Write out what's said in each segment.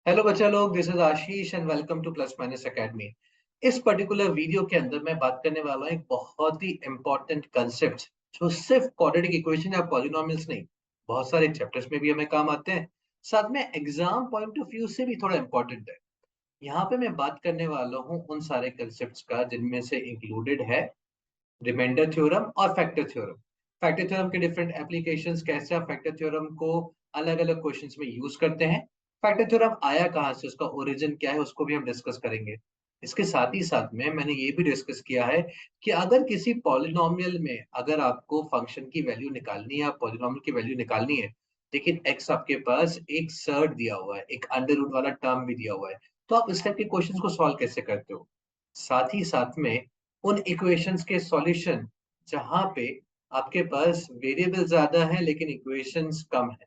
Hello बच्चा लोग, this is Ashish and welcome two plus minus academy. इस particular video के अंदर मैं बात करने वाला हूँ एक बहुत ही इंपॉर्टेंट कंसेप्ट जो सिर्फ क्वाड्रेटिक इक्वेशन या पॉलिनोमियल्स नहीं, बहुत सारे चैप्टर्स में भी हमें काम आते हैं। साथ में एग्जाम पॉइंट ऑफ व्यू से भी थोड़ा इंपॉर्टेंट है। यहाँ पे मैं बात करने वाला हूँ उन सारे कंसेप्ट का जिनमें से इंक्लूडेड है रिमाइंडर थ्योरम और फैक्टर थ्योरम। फैक्टर थ्योरम के डिफरेंट एप्लीकेशंस, कैसे आप फैक्टर थ्योरम को अलग अलग क्वेश्चंस में यूज करते हैं, फैक्टर थ्योरम आया कहाँ से, उसका ओरिजिन क्या है, उसको भी हम डिस्कस करेंगे। इसके साथ ही साथ में मैंने ये भी डिस्कस किया है कि अगर किसी पॉलिनोमियल में अगर आपको फंक्शन की वैल्यू निकालनी है, पॉलिनोमियल की वैल्यू निकालनी है, लेकिन एक्स आपके पास एक सर्ड दिया हुआ है, एक अंडर रूट वाला टर्म भी दिया हुआ है, तो आप इस टाइप के क्वेश्चंस को सॉल्व कैसे करते हो। साथ ही साथ में उन इक्वेशंस के सॉल्यूशन जहां पे आपके पास वेरिएबल ज्यादा है लेकिन इक्वेशंस कम है,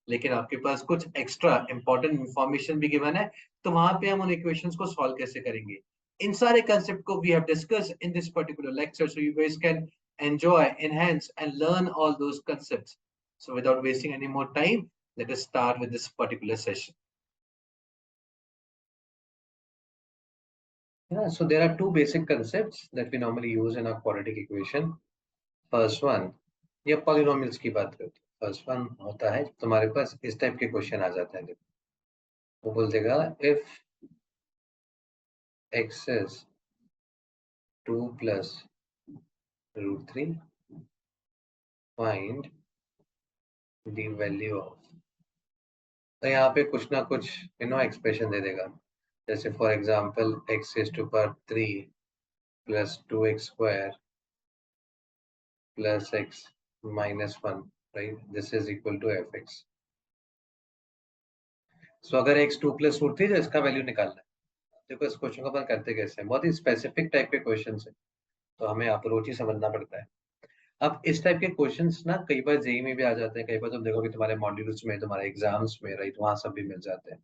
लेकिन आपके पास कुछ एक्स्ट्रा इंपॉर्टेंट इंफॉर्मेशन भी गिवन है, तो वहां पे हम उन इक्वेशंस को सॉल्व कैसे करेंगे। इन सारे कंसेप्ट को we have discuss in this particular lecture, so you guys can enjoy, enhance and learn all those concepts. So without wasting any more time, let us start with this particular session. Yeah, so there are two basic concepts that we normally use in our quadratic equation. First one, ये polynomials की बात करते हैं। First one होता है तुम्हारे पास इस type के क्वेश्चन आ जाते हैं। देखो, वो बोल देगा if x is 2 + √3 find the value of. तो यहाँ पे कुछ ना कुछ एक्सप्रेशन दे देगा, जैसे for example x⁻³ + 2x² + x−1, right, this is equal to fx। So अगर x 2 + √3 तो इसका वैल्यू निकालना है। देखो, इस क्वेश्चन को अपन करते कैसे हैं, बहुत ही स्पेसिफिक टाइप के क्वेश्चन है, तो हमें अप्रोच ही समझना पड़ता है। अब इस टाइप के क्वेश्चंस ना कई बार जेई में भी आ जाते हैं, कई बार तुम देखोगे तुम्हारे मॉड्यूल्स में, तुम्हारे एग्जाम्स में, राइट, वहां सब भी मिल जाते हैं।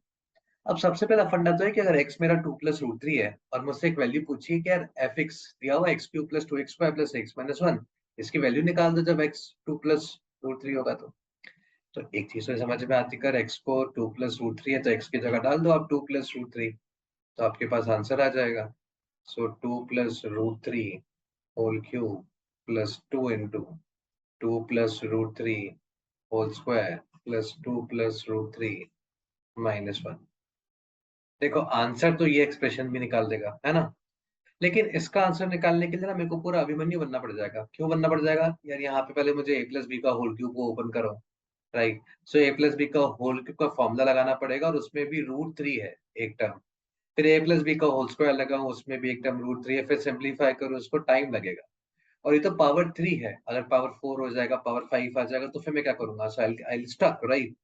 अब सबसे पहला फंडा तो है कि अगर x मेरा 2 + √3 है और मुझसे एक वैल्यू पूछी है कि यार fx दिया हुआ x³ + 2x² + x−1, इसकी वैल्यू निकाल दो जब x 2 + √3 होगा। तो एक चीज तो समझ में आती, कर x को 2 + √3 है तो x की जगह डाल दो आप 2 + √3, तो आपके पास आंसर आ जाएगा। सो 2 + √3 होल क्यूब +2 × 2 + √3 होल स्क्वायर +2 + √3 - 1। देखो, आंसर तो ये एक्सप्रेशन भी निकाल देगा, है ना। लेकिन इसका आंसर निकालने के लिए ना मेरे को पूरा अभिमन्यु बनना पड़ जाएगा। क्यों बनना पड़ जाएगा यार, यहाँ पे पहले मुझे a + b का होल क्यूब को ओपन करो, राइट। सो a + b का होल क्यूब का फॉर्मूला लगाना पड़ेगा और उसमें भी √3 है एक टर्म। फिर a + b का होल स्क्वायर लगाऊं, उसमें भी एक टर्म √3 है, फिर सिंप्लीफाई करूं, उसको टाइम लगेगा। और ये तो पावर 3 है, अगर पावर 4 हो जाएगा, पावर 5 आ जाएगा, तो फिर मैं क्या करूंगा, सो आई स्टक, राइट।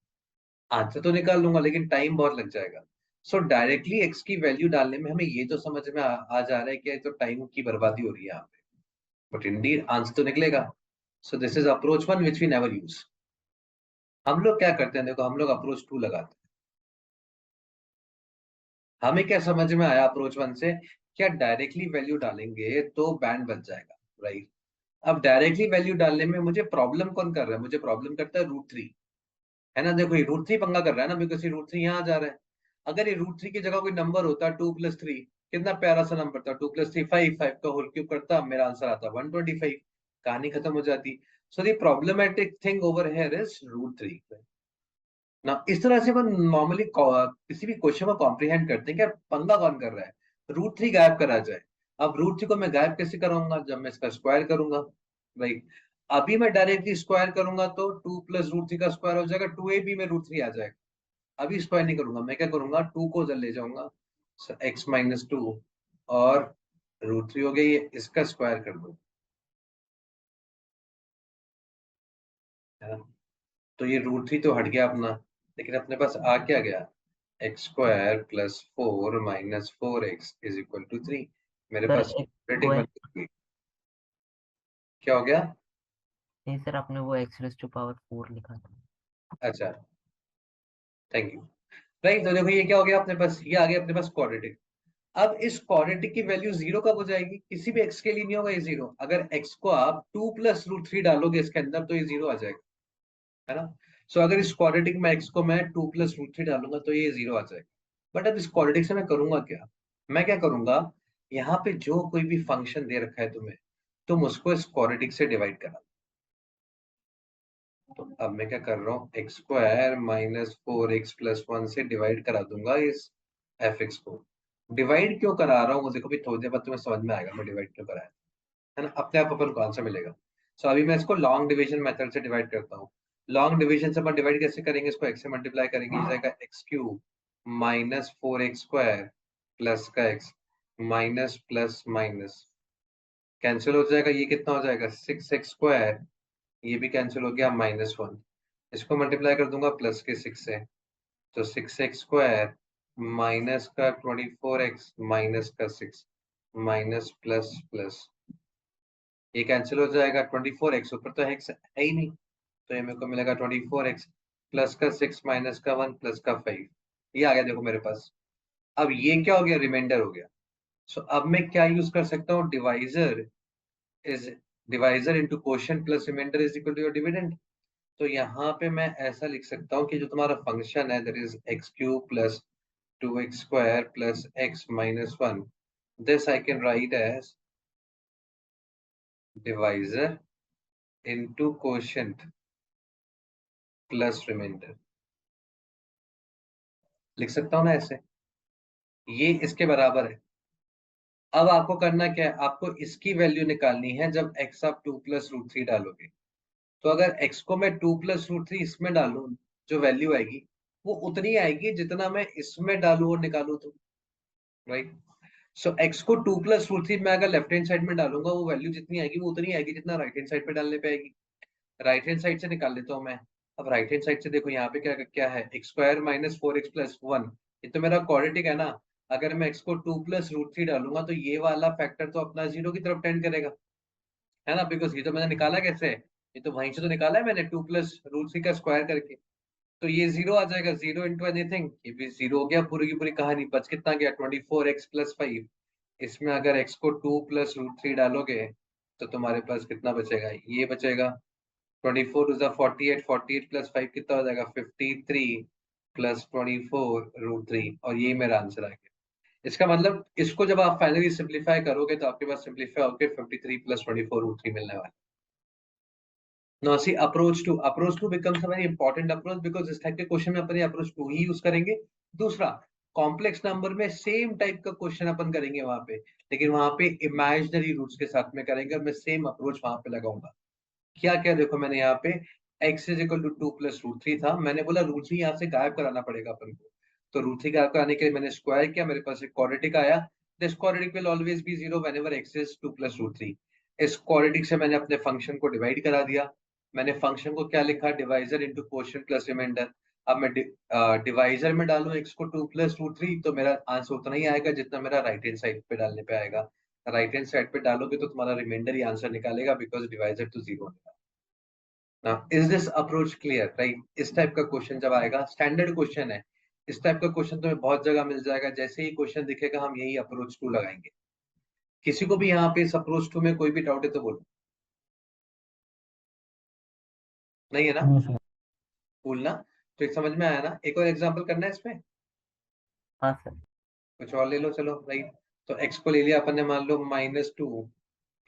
आंसर तो निकाल लूंगा लेकिन टाइम बहुत लग जाएगा। सो डायरेक्टली एक्स की वैल्यू डालने में हमें ये तो समझ में आ जा रहा है कि ये तो टाइम की बर्बादी हो रही है यहाँ पे, बट इंडीड आंसर तो निकलेगा। So this is approach one which we never use. हम लोग क्या करते हैं, देखो, हम लोग अप्रोच 2 लगाते हैं। हमें क्या समझ में आया अप्रोच 1 से, क्या डायरेक्टली वैल्यू डालेंगे तो बैंड बच जाएगा, राइट। अब डायरेक्टली वैल्यू डालने में मुझे प्रॉब्लम कौन कर रहा है, मुझे प्रॉब्लम करता है √3, है ना। देखो, ये √3 पंगा कर रहा है ना, बिकॉज ये √3 यहाँ आ जा रहा है। अगर ये √3 की जगह कोई नंबर होता 2 + 3, कितना प्यारा सा नंबर था, 2 + 3 5, 5 का होल क्यूब करता, मेरा आंसर आता 125, कहानी खत्म हो जाती। So the problematic thing over here is √3 ना। इस तरह से अपन नॉर्मली किसी भी क्वेश्चन को कॉम्प्रिहेंड करते हैं कि यार पंगा कौन कर रहा है, √3 गायब करा जाए। अब √3 को मैं गायब कैसे करूंगा, जब मैं इसका स्क्वायर करूंगा, राइट। अभी मैं डायरेक्टली स्क्वायर करूंगा तो 2 + √3 का स्क्वायर हो जाएगा, 2ab में √3 आ जाएगा। अभी स्क्वायर नहीं करूंगा, मैं क्या करूंगा, 2 को उधर ले जाऊंगा, x-2 और √3 हो गई, इसका स्क्वायर कर दो, है ना। तो ये √3 तो हट गया अपना, लेकिन अपने पास आ क्या गया, x² + 4 - 4x = 3। मेरे सर पास एक वो रेटिंग है। बन गई। क्या हो गया। नहीं सर, आपने वो x⁻⁴ लिखा था। अच्छा, थैंक यू। राइट, तो देखो ये क्या हो गया अपने पास, ये आ गया अपने पास क्वाड्रेटिक। अब इस क्वाड्रेटिक की वैल्यू 0 कब हो जाएगी, किसी भी x के लिए नहीं होगा ये 0। अगर x को आप 2 + √3 डालोगे इसके अंदर तो ये 0 आ जाएगा, है ना। सो अगर इस क्वाड्रेटिक में x को मैं 2 + √3 डालूंगा तो ये 0 आ जाएगा। बट अब इस क्वाड्रेटिक से मैं करूंगा क्या? मैं क्या करूंगा, यहाँ पे जो कोई भी फंक्शन दे रखा है तुम्हें, तुम उसको इस क्वाड्रेटिक से डिवाइड करा। तो अब मैं क्या कर रहा हूँ, एक्स स्क्वायर माइनस 4x+1 से डिवाइड करा दूंगा इस एफ एक्स को। डिवाइड क्यों करा रहा हूँ वो देखो भी थोड़ी देर बाद तुम्हें समझ में आएगा मैं डिवाइड क्यों कराया, है ना? अपने आप अपन को आंसर मिलेगा। सो अभी मैं इसको लॉन्ग डिवीजन मेथड से डिवाइड करता हूँ। लॉन्ग डिवीजन से अपन डिवाइड कैसे करेंगे, इसको x से मल्टीप्लाई करेंगे, ये जाएगा x³ माइनस 4x² प्लस का x minus plus minus cancel हो जाएगा, ये कितना हो जाएगा 6x², ये भी कैंसिल हो गया -1। इसको मल्टीप्लाई कर दूंगा प्लस के 6 से, तो 6x² माइनस का 24x माइनस का 6 माइनस प्लस प्लस, ये कैंसिल हो जाएगा, 24x ऊपर तो x है ही नहीं, तो ये मेरे को मिलेगा 24x प्लस का 6 माइनस का 1 प्लस का 5, ये आ गया देखो मेरे पास। अब ये क्या हो गया, रिमाइंडर हो गया। सो अब मैं क्या यूज कर सकता हूँ, divisor is divisor into quotient plus reminder is equal to your dividend. तो यहाँ पे मैं ऐसा लिख सकता हूँ कि जो तुम्हारा फंक्शन है that is x³ plus 2x² plus x minus 1, this I can write as divisor into quotient plus reminder, लिख सकता हूँ ना ऐसे, ये इसके बराबर है। अब आपको करना क्या है, आपको इसकी वैल्यू निकालनी है जब x आप 2+√3 डालोगे। तो अगर x को मैं 2+√3 इसमें डालूं, जो वैल्यू आएगी वो उतनी आएगी जितना मैं इसमें डालूं और निकालूं, तो राइट। सो x को 2+√3 में अगर लेफ्ट हैंड साइड में डालूंगा, वो वैल्यू जितनी आएगी वो उतनी आएगी जितना राइट हैंड साइड पे डालने पे आएगी। राइट हैंड साइड से निकाल लेता हूँ मैं। अब राइट हैंड साइड से देखो यहाँ पे क्या क्या है, x² माइनस 4x+1, ये तो मेरा क्वाड्रेटिक है ना। अगर मैं x को 2+√3 डालूंगा तो ये वाला फैक्टर तो अपना 0 की तरफ टेंड करेगा, है ना, बिकॉज ये तो मैंने निकाला कैसे है, ये तो वहीं से तो निकाला है मैंने 2+√3 का स्क्वायर करके। तो ये 0 आ जाएगा, 0 इंटू एनीथिंग, ये भी 0 हो गया, पूरी की पूरी कहानी। बच कितना गया, 24x+5। इसमें अगर x को 2+√3 डालोगे तो तुम्हारे पास कितना बचेगा, ये बचेगा 24 टू 48, 48 प्लस 5 कितना हो जाएगा 53 प्लस 24√3, और यही मेरा आंसर आ गया। इसका मतलब इसको जब आप फाइनली सिंप्लीफाई करोगे तो आपके पास सिंप्लीफाई होकर 53 प्लस 24√3 मिलने वाला है। Now see, approach to becomes a very important approach because इस टाइप के क्वेश्चन में अपन अप्रोच टू ही यूज करेंगे। दूसरा, कॉम्प्लेक्स नंबर में सेम टाइप का क्वेश्चन अपन करेंगे वहां पे, लेकिन वहां पे इमेजिनरी रूट्स के साथ में करेंगे और मैं सेम अप्रोच वहां पे लगाऊंगा। क्या क्या देखो, मैंने यहाँ पे x इज इक्वल टू 2+√3 था, मैंने बोला √3 यहाँ से गायब कराना पड़ेगा अपन को। तो √3 गायब कराने के लिए मैंने स्क्वायर किया, मेरे पास एक क्वाड्रेटिक आया। This quadratic will always be 0 whenever x is 2+√3। इस क्वाड्रेटिक से मैंने अपने फंक्शन को डिवाइड करा दिया। मैंने फंक्शन को क्या लिखा, divisor into quotient plus reminder. अब मैं डिवाइजर में डालूं x को 2+√3 तो मेरा आंसर उतना ही आएगा जितना मेरा राइट हैंड साइड पे डालने पे आएगा। राइट हैंड साइड पे डालोगे तो तुम्हारा रिमाइंडर ही आंसर निकालेगा बिकॉज डिवाइजर तो 0 होगा। Now, is this approach clear, right? इस टाइप का क्वेश्चन जब आएगा, स्टैंडर्ड क्वेश्चन है, इस टाइप का क्वेश्चन तुम्हें बहुत जगह मिल जाएगा, जैसे ही क्वेश्चन दिखेगा हम यही अप्रोच टू लगाएंगे। किसी को भी यहाँ पे इस अप्रोच टू में कोई भी डाउट है तो बोलो, नहीं है ना? नहीं सर। बोलना। तो एक समझ में आया ना, एक और एग्जांपल करना है इसमें, हाँ सर। कुछ और ले लो, चलो राइट। तो x को ले लिया अपन ने, मान लो -2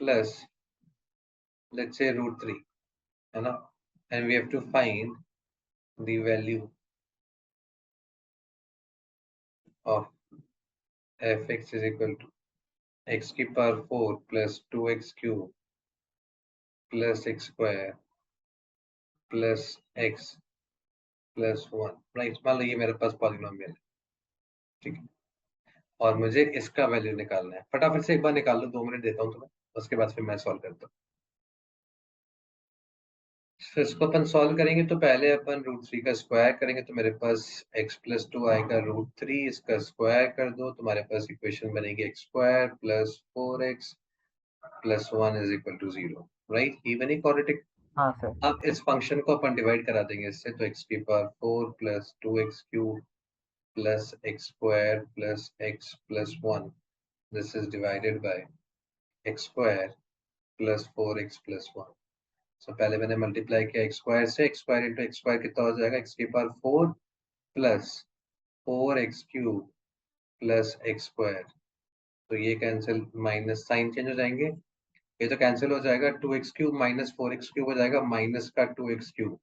प्लस लेट्स से √3, है ना, and we have to find the value of f(x) is equal to x की power 4 plus 2x³ plus x² plus x plus 1, right. मान लो ये मेरे पास पॉलिनोमियल है, ठीक है, और मुझे इसका वैल्यू निकालना है। फटाफट से एक बार निकाल लो, 2 मिनट देता हूँ तुम्हें, उसके बाद फिर मैं सॉल्व करता हूँ। फिर इसको अपन सॉल्व करेंगे तो पहले अपन √3 का स्क्वायर करेंगे, तो मेरे पास x+2 आएगा, √3 इसका स्क्वायर कर दो, तुम्हारे पास इक्वेशन बनेगी x² plus 4x plus 1 is equal to 0, right. ये बनी क्वाड्रेटिक। हाँ सर। अब इस फंक्शन को अपन डिवाइड करा देंगे इससे, तो x की power 4 plus 2x³ plus x² plus x plus 1, this is divided bye x² plus 4x plus 1। सो पहले मैंने मल्टीप्लाई किया x² से, x² इंटू x² कितना हो जाएगा, x की power 4 plus 4x³ plus x square, तो ये कैंसिल, माइनस साइन चेंज हो जाएंगे, ये तो कैंसिल हो जाएगा, 2x³ माइनस 4x³ हो जाएगा, माइनस का 2x³,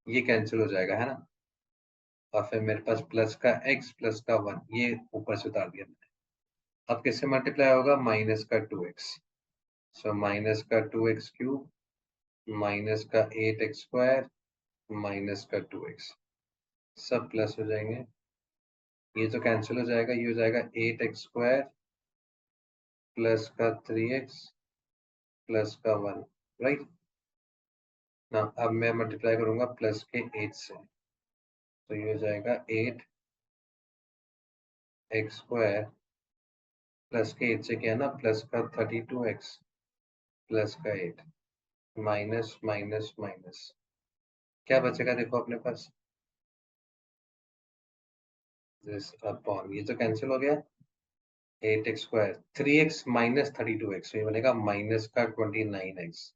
ये कैंसिल हो जाएगा, है ना। और फिर मेरे पास प्लस का x प्लस का 1, ये ऊपर से उतार दिया मैंने। अब किससे मल्टीप्लाई होगा, माइनस का 2x, सो माइनस का 2x³ माइनस का 8x² माइनस का 2x, सब प्लस हो जाएंगे, ये तो कैंसिल हो जाएगा, ये हो जाएगा 8x² प्लस का 3x प्लस का 1, राइट ना। अब मैं मल्टीप्लाई करूंगा प्लस के 8 से, तो ये हो जाएगा 8x² प्लस के 8 से क्या है ना, प्लस का 32x प्लस का 8, माइनस माइनस माइनस, क्या बचेगा देखो अपने पास, दिस अपॉन, ये तो कैंसिल हो गया, 8x², 3x माइनस 32x, ये बनेगा माइनस का 29x,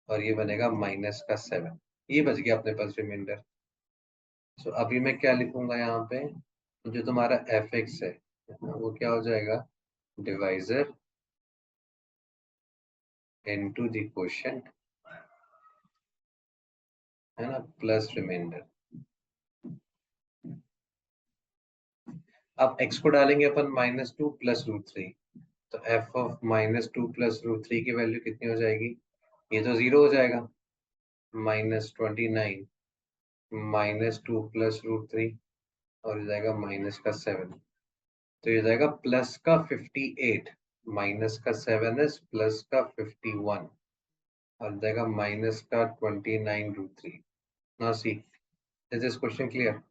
और ये बनेगा माइनस का 7, ये बच गया अपने पास रिमाइंडर। सो अभी मैं क्या लिखूंगा यहाँ पे, जो तुम्हारा fx है वो क्या हो जाएगा, डिवाइजर इनटू द क्वोशिएंट, है ना, प्लस रिमाइंडर। अब x को डालेंगे अपन -2 प्लस √3, तो f ऑफ -2 प्लस √3 की वैल्यू कितनी हो जाएगी, ये तो 0 हो जाएगा, -29 -2 प्लस √3, और हो जाएगा माइनस का 7, तो ये जाएगा प्लस का 58, माइनस का 7s प्लस का 51, और जाएगा माइनस का 29 √3। Now see, is this question clear?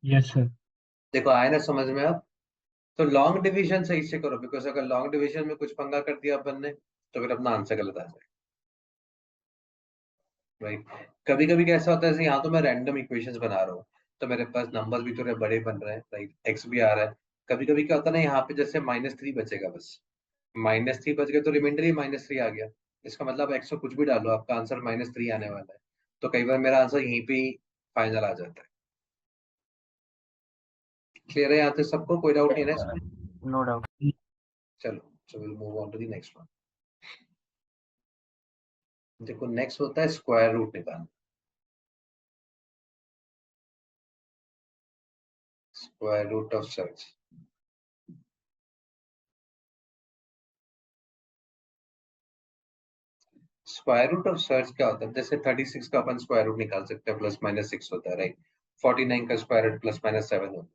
Yes sir. देखो आए ना समझ में अब। तो लॉन्ग डिवीजन सही से करो, बिकॉज अगर लॉन्ग डिवीजन में कुछ पंगा कर दिया अपन ने तो फिर अपना आंसर गलत आ जाएगा, राइट। कभी कभी कैसा होता है, यहाँ तो मैं रैंडम इक्वेशंस बना रहा हूँ, तो मेरे पास नंबर भी थोड़े बड़े बन रहे हैं, राइट, एक्स भी आ रहा है। कभी कभी क्या होता है ना, यहाँ पे जैसे -3 बचेगा, बस -3 बच गया तो रिमाइंडर ही -3 आ गया, इसका मतलब एक्स में कुछ भी डालो आपका आंसर -3 आने वाला है, तो कई बार मेरा आंसर यहीं पे ही फाइनल आ जाता है। क्लियर है यहाँ तक सबको, कोई डाउट नहीं है ना इसमें? No doubt. चलो, so we'll move on to the next one। देखो नेक्स्ट होता है स्क्वायर रूट निकालना, square root of surds. Square root of surds क्या होता है, जैसे 36 का अपन स्क्वायर रूट निकाल सकते हैं, +-6 होता है, राइट। 49 का स्क्वायर रूट +-7 होता है,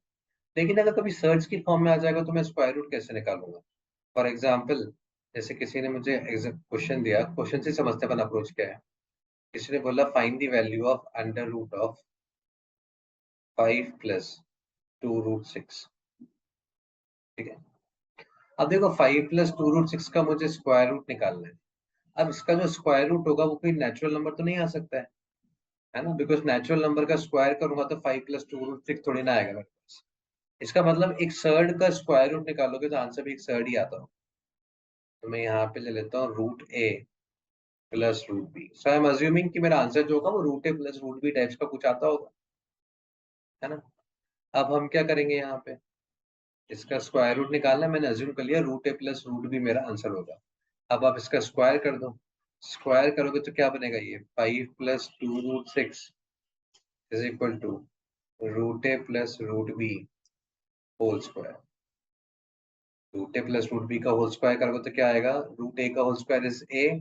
लेकिन अगर कभी सर्च की फॉर्म में आ जाएगा तो मैं स्क्वायर रूट कैसे निकालूंगा। फॉर एग्जाम्पल, जैसे किसी ने मुझे क्वेश्चन दिया, क्वेश्चन से समझते अपन अप्रोच क्या है। किसी ने बोला find the value of under root of 5 + 2√6, ठीक है। अब देखो 5 + 2√6 का मुझे स्क्वायर रूट निकालना है। अब इसका जो स्क्वायर रूट होगा वो कोई नेचुरल नंबर तो नहीं आ सकता है ना, बिकॉज नेचुरल नंबर का स्क्वायर करूंगा तो 5 + 2√6 थोड़ी ना आएगा मेरे पास। इसका मतलब एक सर्ड का स्क्वायर रूट निकालोगे तो आंसर भी एक सर्ड ही आता हो। तो मैं यहाँ पे ले लेता हूँ √a + √b, so I am assuming कि मेरा आंसर जो होगा वो √a + √b टाइप्स का कुछ आता होगा, है ना। अब हम क्या करेंगे, यहाँ पे इसका स्क्वायर रूट निकालना है, मैंने अज्यूम कर लिया √a + √b मेरा आंसर होगा। अब आप इसका स्क्वायर कर दो, स्क्वायर करोगे तो क्या बनेगा, ये 5 + 2√6 is equal to √a + √b whole square. √a + √b का होल स्क्वायर करोगे तो क्या आएगा, √a का whole square is a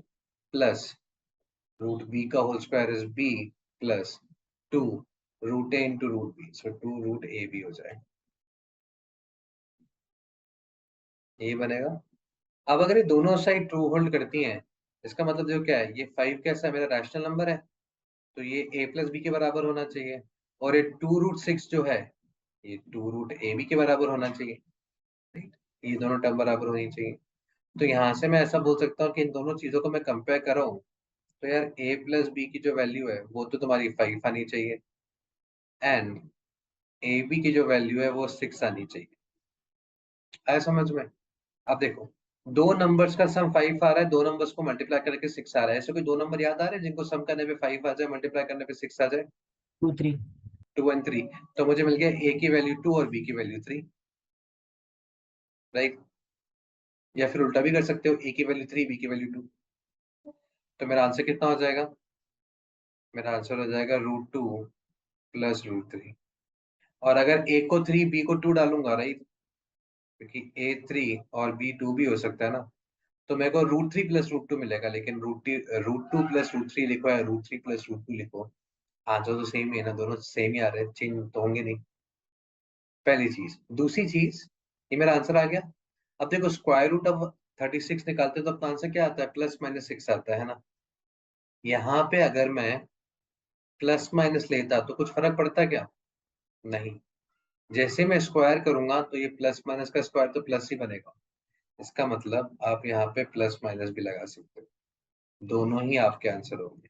plus √b का whole square is b plus 2 √a into √b, so 2√ab हो जाएगा, ये बनेगा। अब अगर ये दोनों साइड ट्रू होल्ड करती हैं, इसका मतलब जो क्या है, ये 5 कैसा है, मेरा रैशनल नंबर है, तो ये a + b के बराबर होना चाहिए, और ये 2√6 जो है ये 2√ab के बराबर होना चाहिए, राइट। ये दोनों टर्म बराबर होनी चाहिए। तो यहाँ से मैं ऐसा बोल सकता हूँ कि इन दोनों चीजों को मैं कंपेयर कर रहा हूँ, तो यार a + b की जो वैल्यू है वो तो तुम्हारी 5 आनी चाहिए, एंड ab की जो वैल्यू है वो 6 आनी चाहिए। आया समझ में? अब देखो, दो नंबर्स का सम 5 आ रहा है, दो नंबर्स को मल्टीप्लाई करके 6 आ रहा है, ऐसे कोई दो नंबर याद आ रहे हैं जिनको सम करने पे 5 आ जाए, मल्टीप्लाई करने पे 6 आ जाए? 2 3 2 और 3, तो मुझे मिल गया a की वैल्यू 2 और b की वैल्यू 3, राइट, या फिर उल्टा भी कर सकते हो, ए की वैल्यू 3, बी की वैल्यू 2। तो मेरा आंसर कितना हो जाएगा? मेरा आंसर हो जाएगा √2 प्लस √3। और अगर ए को 3 बी को 2 डालूंगा, राइट, क्योंकि ए 3 और बी 2 भी हो सकता है ना, तो मेरे को √3 प्लस √2 मिलेगा। लेकिन √2 प्लस √3 लिखो या √3 प्लस √2 लिखो, आंसर तो सेम ही है ना, दोनों सेम ही आ रहे हैं, चेंज तो होंगे नहीं। पहली चीज। दूसरी चीज, ये मेरा आंसर आ गया। अब देखो स्क्वायर रूट ऑफ 36 निकालते तो अपना आंसर क्या आता है? +-6 आता है ना। यहाँ पे अगर मैं प्लस माइनस लेता तो कुछ फर्क पड़ता क्या? नहीं। जैसे मैं स्क्वायर करूंगा तो ये प्लस माइनस का स्क्वायर तो प्लस ही बनेगा। इसका मतलब आप यहाँ पे प्लस माइनस भी लगा सकते हो, दोनों ही आपके आंसर होंगे।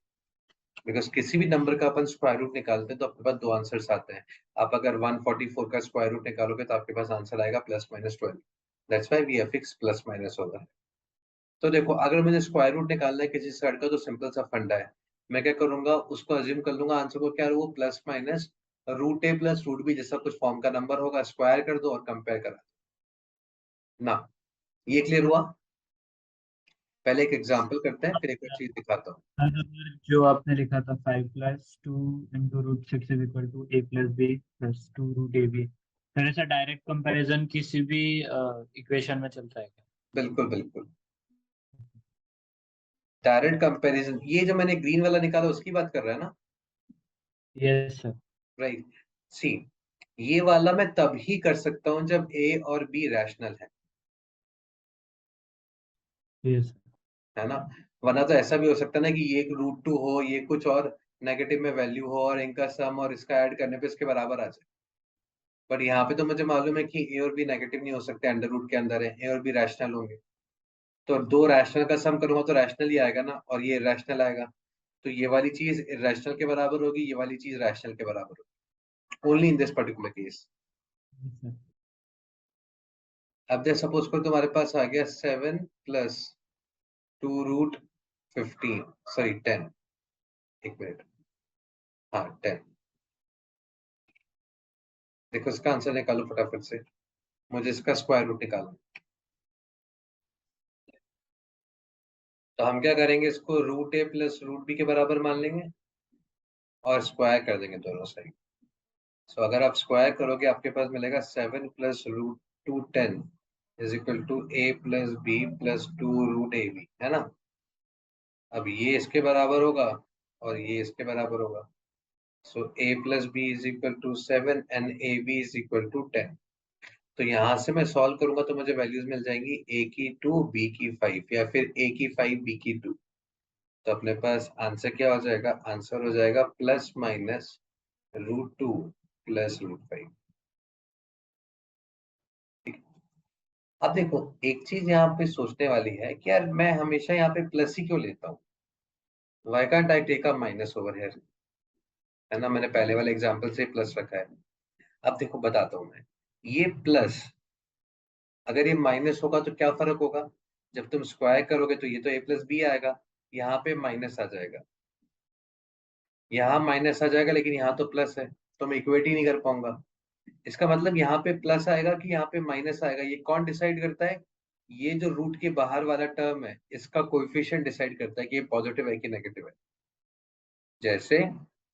बिकॉज किसी भी नंबर का अपन स्क्वायर रूट निकालते हैं तो आपके पास दो आंसर्स आते हैं। आप अगर 144 का स्क्वायर रूट निकालोगे तो आपके पास आंसर आएगा +-12। That's why we fix plus minus होगा। तो देखो, अगर मुझे स्क्वायर रूट निकालना है किसी साइड का तो सिंपल सा फंडा है। मैं क्या करूंगा, उसको अज्यूम कर लूंगा आंसर को, क्या वो plus minus √a plus √b जैसा कुछ फॉर्म का नंबर होगा, स्क्वायर कर दो और कंपेयर करा दो ना। ये क्लियर हुआ? पहले एक एग्जांपल करते हैं, फिर एक और चीज दिखाता हूँ। अगर जो आपने लिखा था 5+2 into √6 is equal to a+b plus 2 √ab, फिर ऐसा डायरेक्ट कंपैरिजन किसी भी इक्वेशन में चलता है क्या? बिल्कुल बिल्कुल, डायरेक्ट कंपैरिजन। ये जो मैंने ग्रीन वाला निकाला उसकी बात कर रहा है ना? Yes sir. राइट। सी, ये वाला मैं तब ही कर सकता हूँ जब ए और बी रैशनल है यस है ना। वरना तो ऐसा भी हो सकता है ना कि ये √2 हो, ये कुछ और नेगेटिव में वैल्यू हो, और इनका सम और इसका ऐड करने पे इसके बराबर आ जाए। बट यहाँ पे तो मुझे मालूम है कि ए और बी नेगेटिव नहीं हो सकते, अंडर रूट के अंदर है, ए और बी रैशनल होंगे। तो दो रैशनल का सम करूंगा तो रैशनल ही आएगा ना, और ये रैशनल आएगा। तो ये वाली चीज रैशनल के बराबर होगी, ये वाली चीज रैशनल के बराबर होगी, only in this particular case. Sir. अब जैसे सपोज करो तुम्हारे पास आ गया 7 प्लस 2√15, सॉरी 10, एक मिनट, हाँ 10। देखो इसका आंसर निकालो फटाफट से, मुझे इसका स्क्वायर रूट निकालना। तो हम क्या करेंगे, इसको √a प्लस √b के बराबर मान लेंगे और स्क्वायर कर देंगे दोनों साइड। सो अगर आप स्क्वायर करोगे आपके पास मिलेगा 7 plus √2 10 is equal to a plus b plus 2 √ab, है ना। अब ये इसके बराबर होगा और ये इसके बराबर होगा। So a plus b is equal to 7 and a b is equal to 10। तो यहाँ से मैं सॉल्व करूंगा तो मुझे वैल्यूज मिल जाएंगी, a की 2 b की 5, या फिर a की 5 b की 2। तो अपने पास आंसर क्या हो जाएगा? आंसर हो जाएगा +-√2 प्लस √5। अब देखो, एक चीज यहाँ पे सोचने वाली है कि यार मैं हमेशा यहाँ पे प्लस ही क्यों लेता हूँ? Why can't I take a minus over here, है ना। मैंने पहले वाले एग्जांपल से प्लस रखा है। अब देखो बताता हूँ मैं, ये प्लस अगर ये माइनस होगा तो क्या फर्क होगा? जब तुम स्क्वायर करोगे तो ये तो a प्लस बी आएगा, यहाँ पे माइनस आ जाएगा, यहाँ माइनस आ जाएगा, लेकिन यहाँ तो प्लस है, तो मैं इक्वेट ही नहीं कर पाऊंगा। इसका मतलब यहाँ पे प्लस आएगा कि यहाँ पे माइनस आएगा, ये कौन डिसाइड करता है? ये जो रूट के बाहर वाला टर्म है इसका कोएफिशिएंट डिसाइड करता है कि ये पॉजिटिव है कि नेगेटिव है। जैसे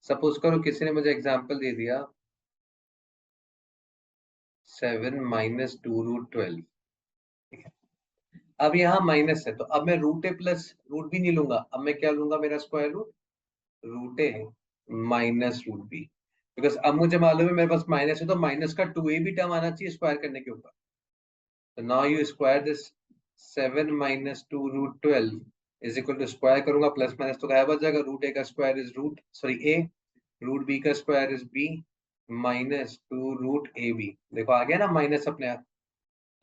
सपोज करो किसी ने मुझे एग्जांपल दे दिया 7 माइनस 2√12, ठीक है। अब यहाँ माइनस है तो अब मैं √a प्लस √b नहीं लूंगा, अब मैं क्या लूंगा? मेरा square root √a minus √b। Because अब मुझे मालूम है मेरे पास माइनस है तो माइनस का 2a भी टर्म आना चाहिए स्क्वायर करने के ऊपर। तो now you square this 7 minus 2√12 is equal to, square करूंगा प्लस माइनस तो गायब हो जाएगा, √a का स्क्वायर इज a, √b का square is b minus 2√ab। देखो आ गया ना माइनस अपने आप।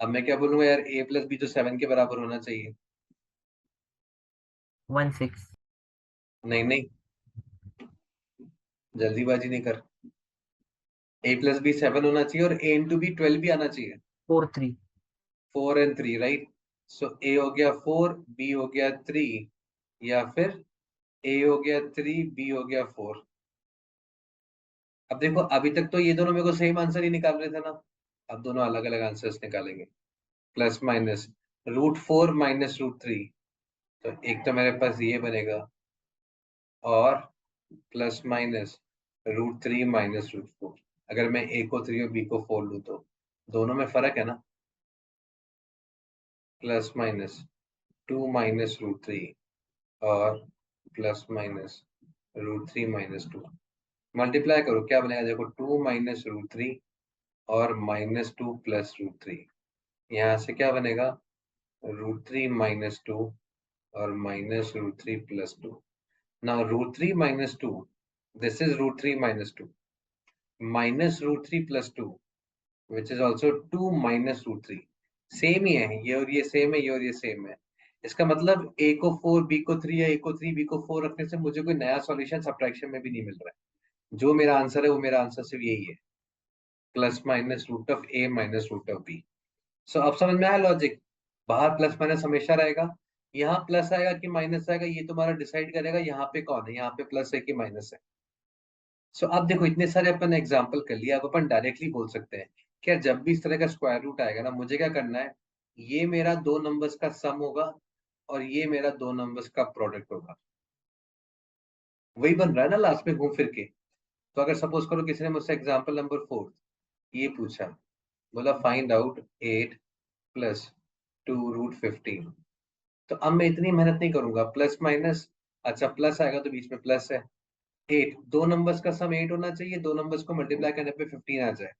अब मैं क्या बोलूंगा यार, a प्लस बी तो 7 के बराबर होना चाहिए। 1 6 नहीं नहीं, जल्दीबाजी नहीं कर। a प्लस बी 7 होना चाहिए और a इंटू बी 12 भी आना चाहिए। 4 3 4 एंड 3, राइट। सो a हो गया 4, b हो गया 3, या फिर a हो गया 3, b हो गया 4। अब देखो अभी तक तो ये दोनों मेरे को सेम आंसर ही निकाल रहे थे ना, अब दोनों अलग अलग आंसर्स निकालेंगे। प्लस माइनस √4 माइनस √3, तो एक तो मेरे पास ये बनेगा, और प्लस माइनस √3 माइनस √4। अगर मैं a को 3 और b को 4 लूँ तो दोनों में फर्क है ना, प्लस माइनस 2 माइनस √3 और प्लस माइनस √3 माइनस 2, मल्टीप्लाई करो क्या बनेगा, देखो 2 माइनस √3 और माइनस 2 प्लस √3, यहाँ से क्या बनेगा, √3 माइनस 2 और minus √3 plus 2। Now √3 minus 2, this is √3 minus 2 minus √3 plus 2 which is also 2 minus √3, same ही है ये, और ये सेम है, ये और ये सेम है। इसका मतलब a को 4 b को 3 या a को 3 b को 4 रखने से मुझे कोई नया सॉल्यूशन सब्ट्रैक्शन में भी नहीं मिल रहा है। जो मेरा आंसर है वो मेरा आंसर सिर्फ यही है, plus minus root of a minus root of b। So अब समझ में आया लॉजिक, बाहर प्लस माइनस हमेशा रहेगा, यहाँ प्लस आएगा कि माइनस आएगा ये तुम्हारा डिसाइड करेगा यहाँ पे कौन है, यहाँ पे प्लस है कि माइनस है। सो अब देखो इतने सारे अपन एग्जाम्पल कर लिया, अब अपन डायरेक्टली बोल सकते हैं कि यार जब भी इस तरह का स्क्वायर रूट आएगा ना, मुझे क्या करना है, ये मेरा दो नंबर्स का सम होगा और ये मेरा दो नंबर्स का प्रोडक्ट होगा, वही बन रहा है ना लास्ट में घूम फिर के। तो अगर सपोज करो किसी ने मुझसे एग्जाम्पल नंबर 4 ये पूछा, बोला फाइंड आउट 8 प्लस 2√15, तो अब मैं इतनी मेहनत नहीं करूंगा, प्लस माइनस, अच्छा प्लस आएगा तो बीच में प्लस है, 8 दो नंबर्स का सम 8 होना चाहिए, दो नंबर्स को मल्टीप्लाई करने पे 15 आ जाए।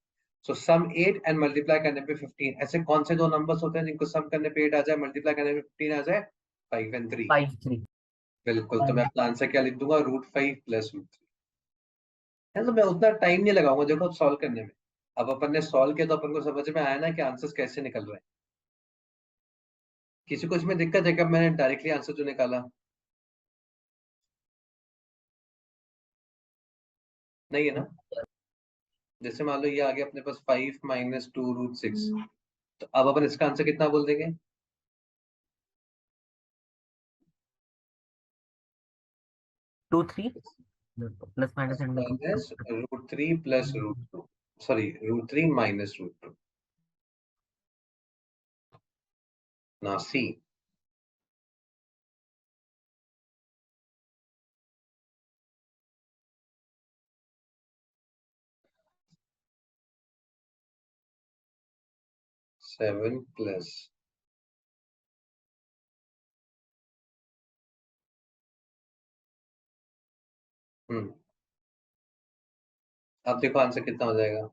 सो सम 8 एंड मल्टीप्लाई करने पे 15, ऐसे कौन से दो नंबर्स होते हैं जिनको सम करने पे 8 आ जाए, मल्टीप्लाई करने पे 15 आ जाए, 5 एंड 3। 5 3। बिल्कुल, तो मैं अपना आंसर क्या लिख दूंगा, √5 प्लस √3 है। तो मैं उतना टाइम नहीं लगाऊंगा देखो सॉल्व करने में। अब अपन ने सॉल्व किया तो अपन को समझ में आया ना कि आंसर्स कैसे निकल रहे हैं। किसी को इसमें दिक्कत है क्या, मैंने डायरेक्टली आंसर जो निकाला, नहीं है ना? जैसे मान लो ये आ गया अपने पास 5 माइनस 2√6, तो अब अपन इसका आंसर कितना बोल देंगे, 2 3 plus minus under minus root √3 plus √2, sorry √3 minus √2, ना सी। सेवन प्लस अब देखो आंसर कितना हो जाएगा,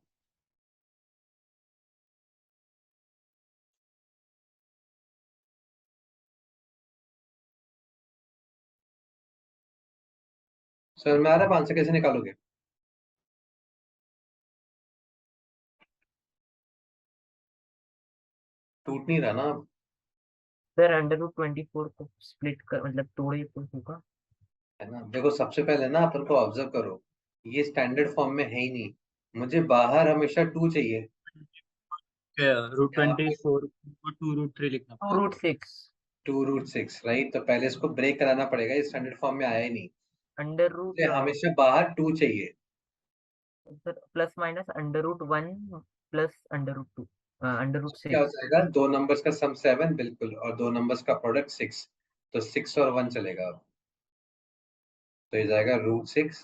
सर मैं आ रहा, आंसर कैसे निकालोगे, टूट नहीं रहा ना अब, सर अंडर रूट 24 को स्प्लिट कर मतलब तोड़े तो होगा। है ना? देखो सबसे पहले ना अपन को ऑब्जर्व करो, ये स्टैंडर्ड फॉर्म में है ही नहीं, मुझे बाहर हमेशा 2 चाहिए, रूट 24 को 2√3 लिखना 2 रूट 6 2√6 राइट, तो पहले इसको ब्रेक कराना पड़ेगा, ये स्टैंडर्ड फॉर्म में आया ही नहीं, अंडर मुझे रूट हमेशा बाहर 2 चाहिए। Sir plus minus under root 1 plus under root 2 under root क्या हो 6। जाएगा, दो नंबर्स का सम 7 बिल्कुल, और दो नंबर्स का प्रोडक्ट 6, तो 6 और 1 चलेगा अब, तो ये जाएगा √6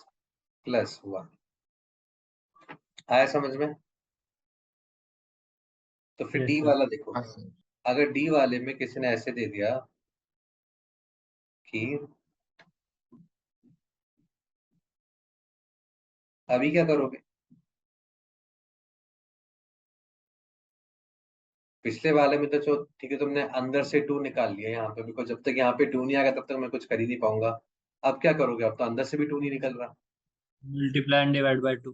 प्लस 1। आया समझ में? तो फिर यस डी सर। वाला देखो, हाँ सर। अगर डी वाले में किसी ने ऐसे दे दिया कि अभी क्या करोगे, पिछले वाले में तो जो ठीक है तुमने अंदर से 2 निकाल लिया, यहाँ पे बिकॉज जब तक यहाँ पे 2 नहीं आएगा तब तक मैं कुछ कर ही नहीं पाऊंगा। अब क्या करोगे, अब तो अंदर से भी 2 नहीं निकल रहा, मल्टीप्लाई एंड डिवाइड बाय 2।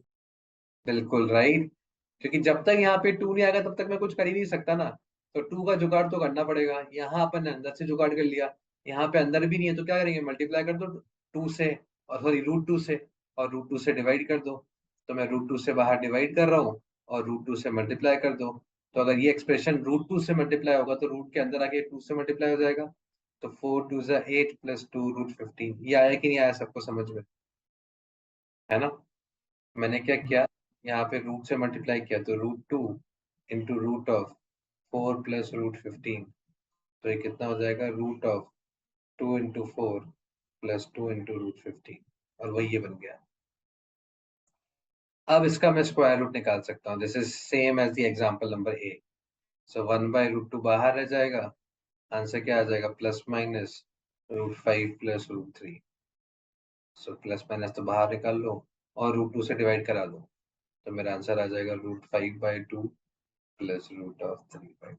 बिल्कुल राइट, क्योंकि जब तक यहाँ पे 2 नहीं आएगा तब तक मैं कुछ कर ही नहीं सकता ना, तो 2 का जुगाड़ तो करना पड़ेगा। यहाँ अपन ने अंदर से जुगाड़ कर लिया, यहाँ पे अंदर भी नहीं है तो क्या करेंगे, मल्टीप्लाई कर दो 2 से, और सॉरी √2 से, और √2 से डिवाइड कर दो, तो मैं √2 से बाहर डिवाइड कर रहा हूँ और √2 से मल्टीप्लाई कर दो, तो अगर ये एक्सप्रेशन √2 से मल्टीप्लाई होगा तो रूट के अंदर आके 2 से मल्टीप्लाई हो जाएगा, तो 4 2 8 प्लस 2√15, ये आया कि नहीं आया सबको समझ में, है ना? मैंने क्या किया, यहाँ पे रूट से मल्टीप्लाई किया तो √2 into root of 4 plus root 15, तो ये कितना हो जाएगा root of 2 into 4 plus 2 into root 15, और वही ये बन गया। अब इसका मैं स्क्वायर रूट निकाल सकता हूँ, this is same as the example number A. So 1/√2 बाहर रह जाएगा, आंसर क्या आ जाएगा plus minus √5 plus √3। So plus minus तो बाहर निकाल लो और √2 से डिवाइड करा दो, तो मेरा आंसर आ जाएगा √5/2 प्लस √3/2।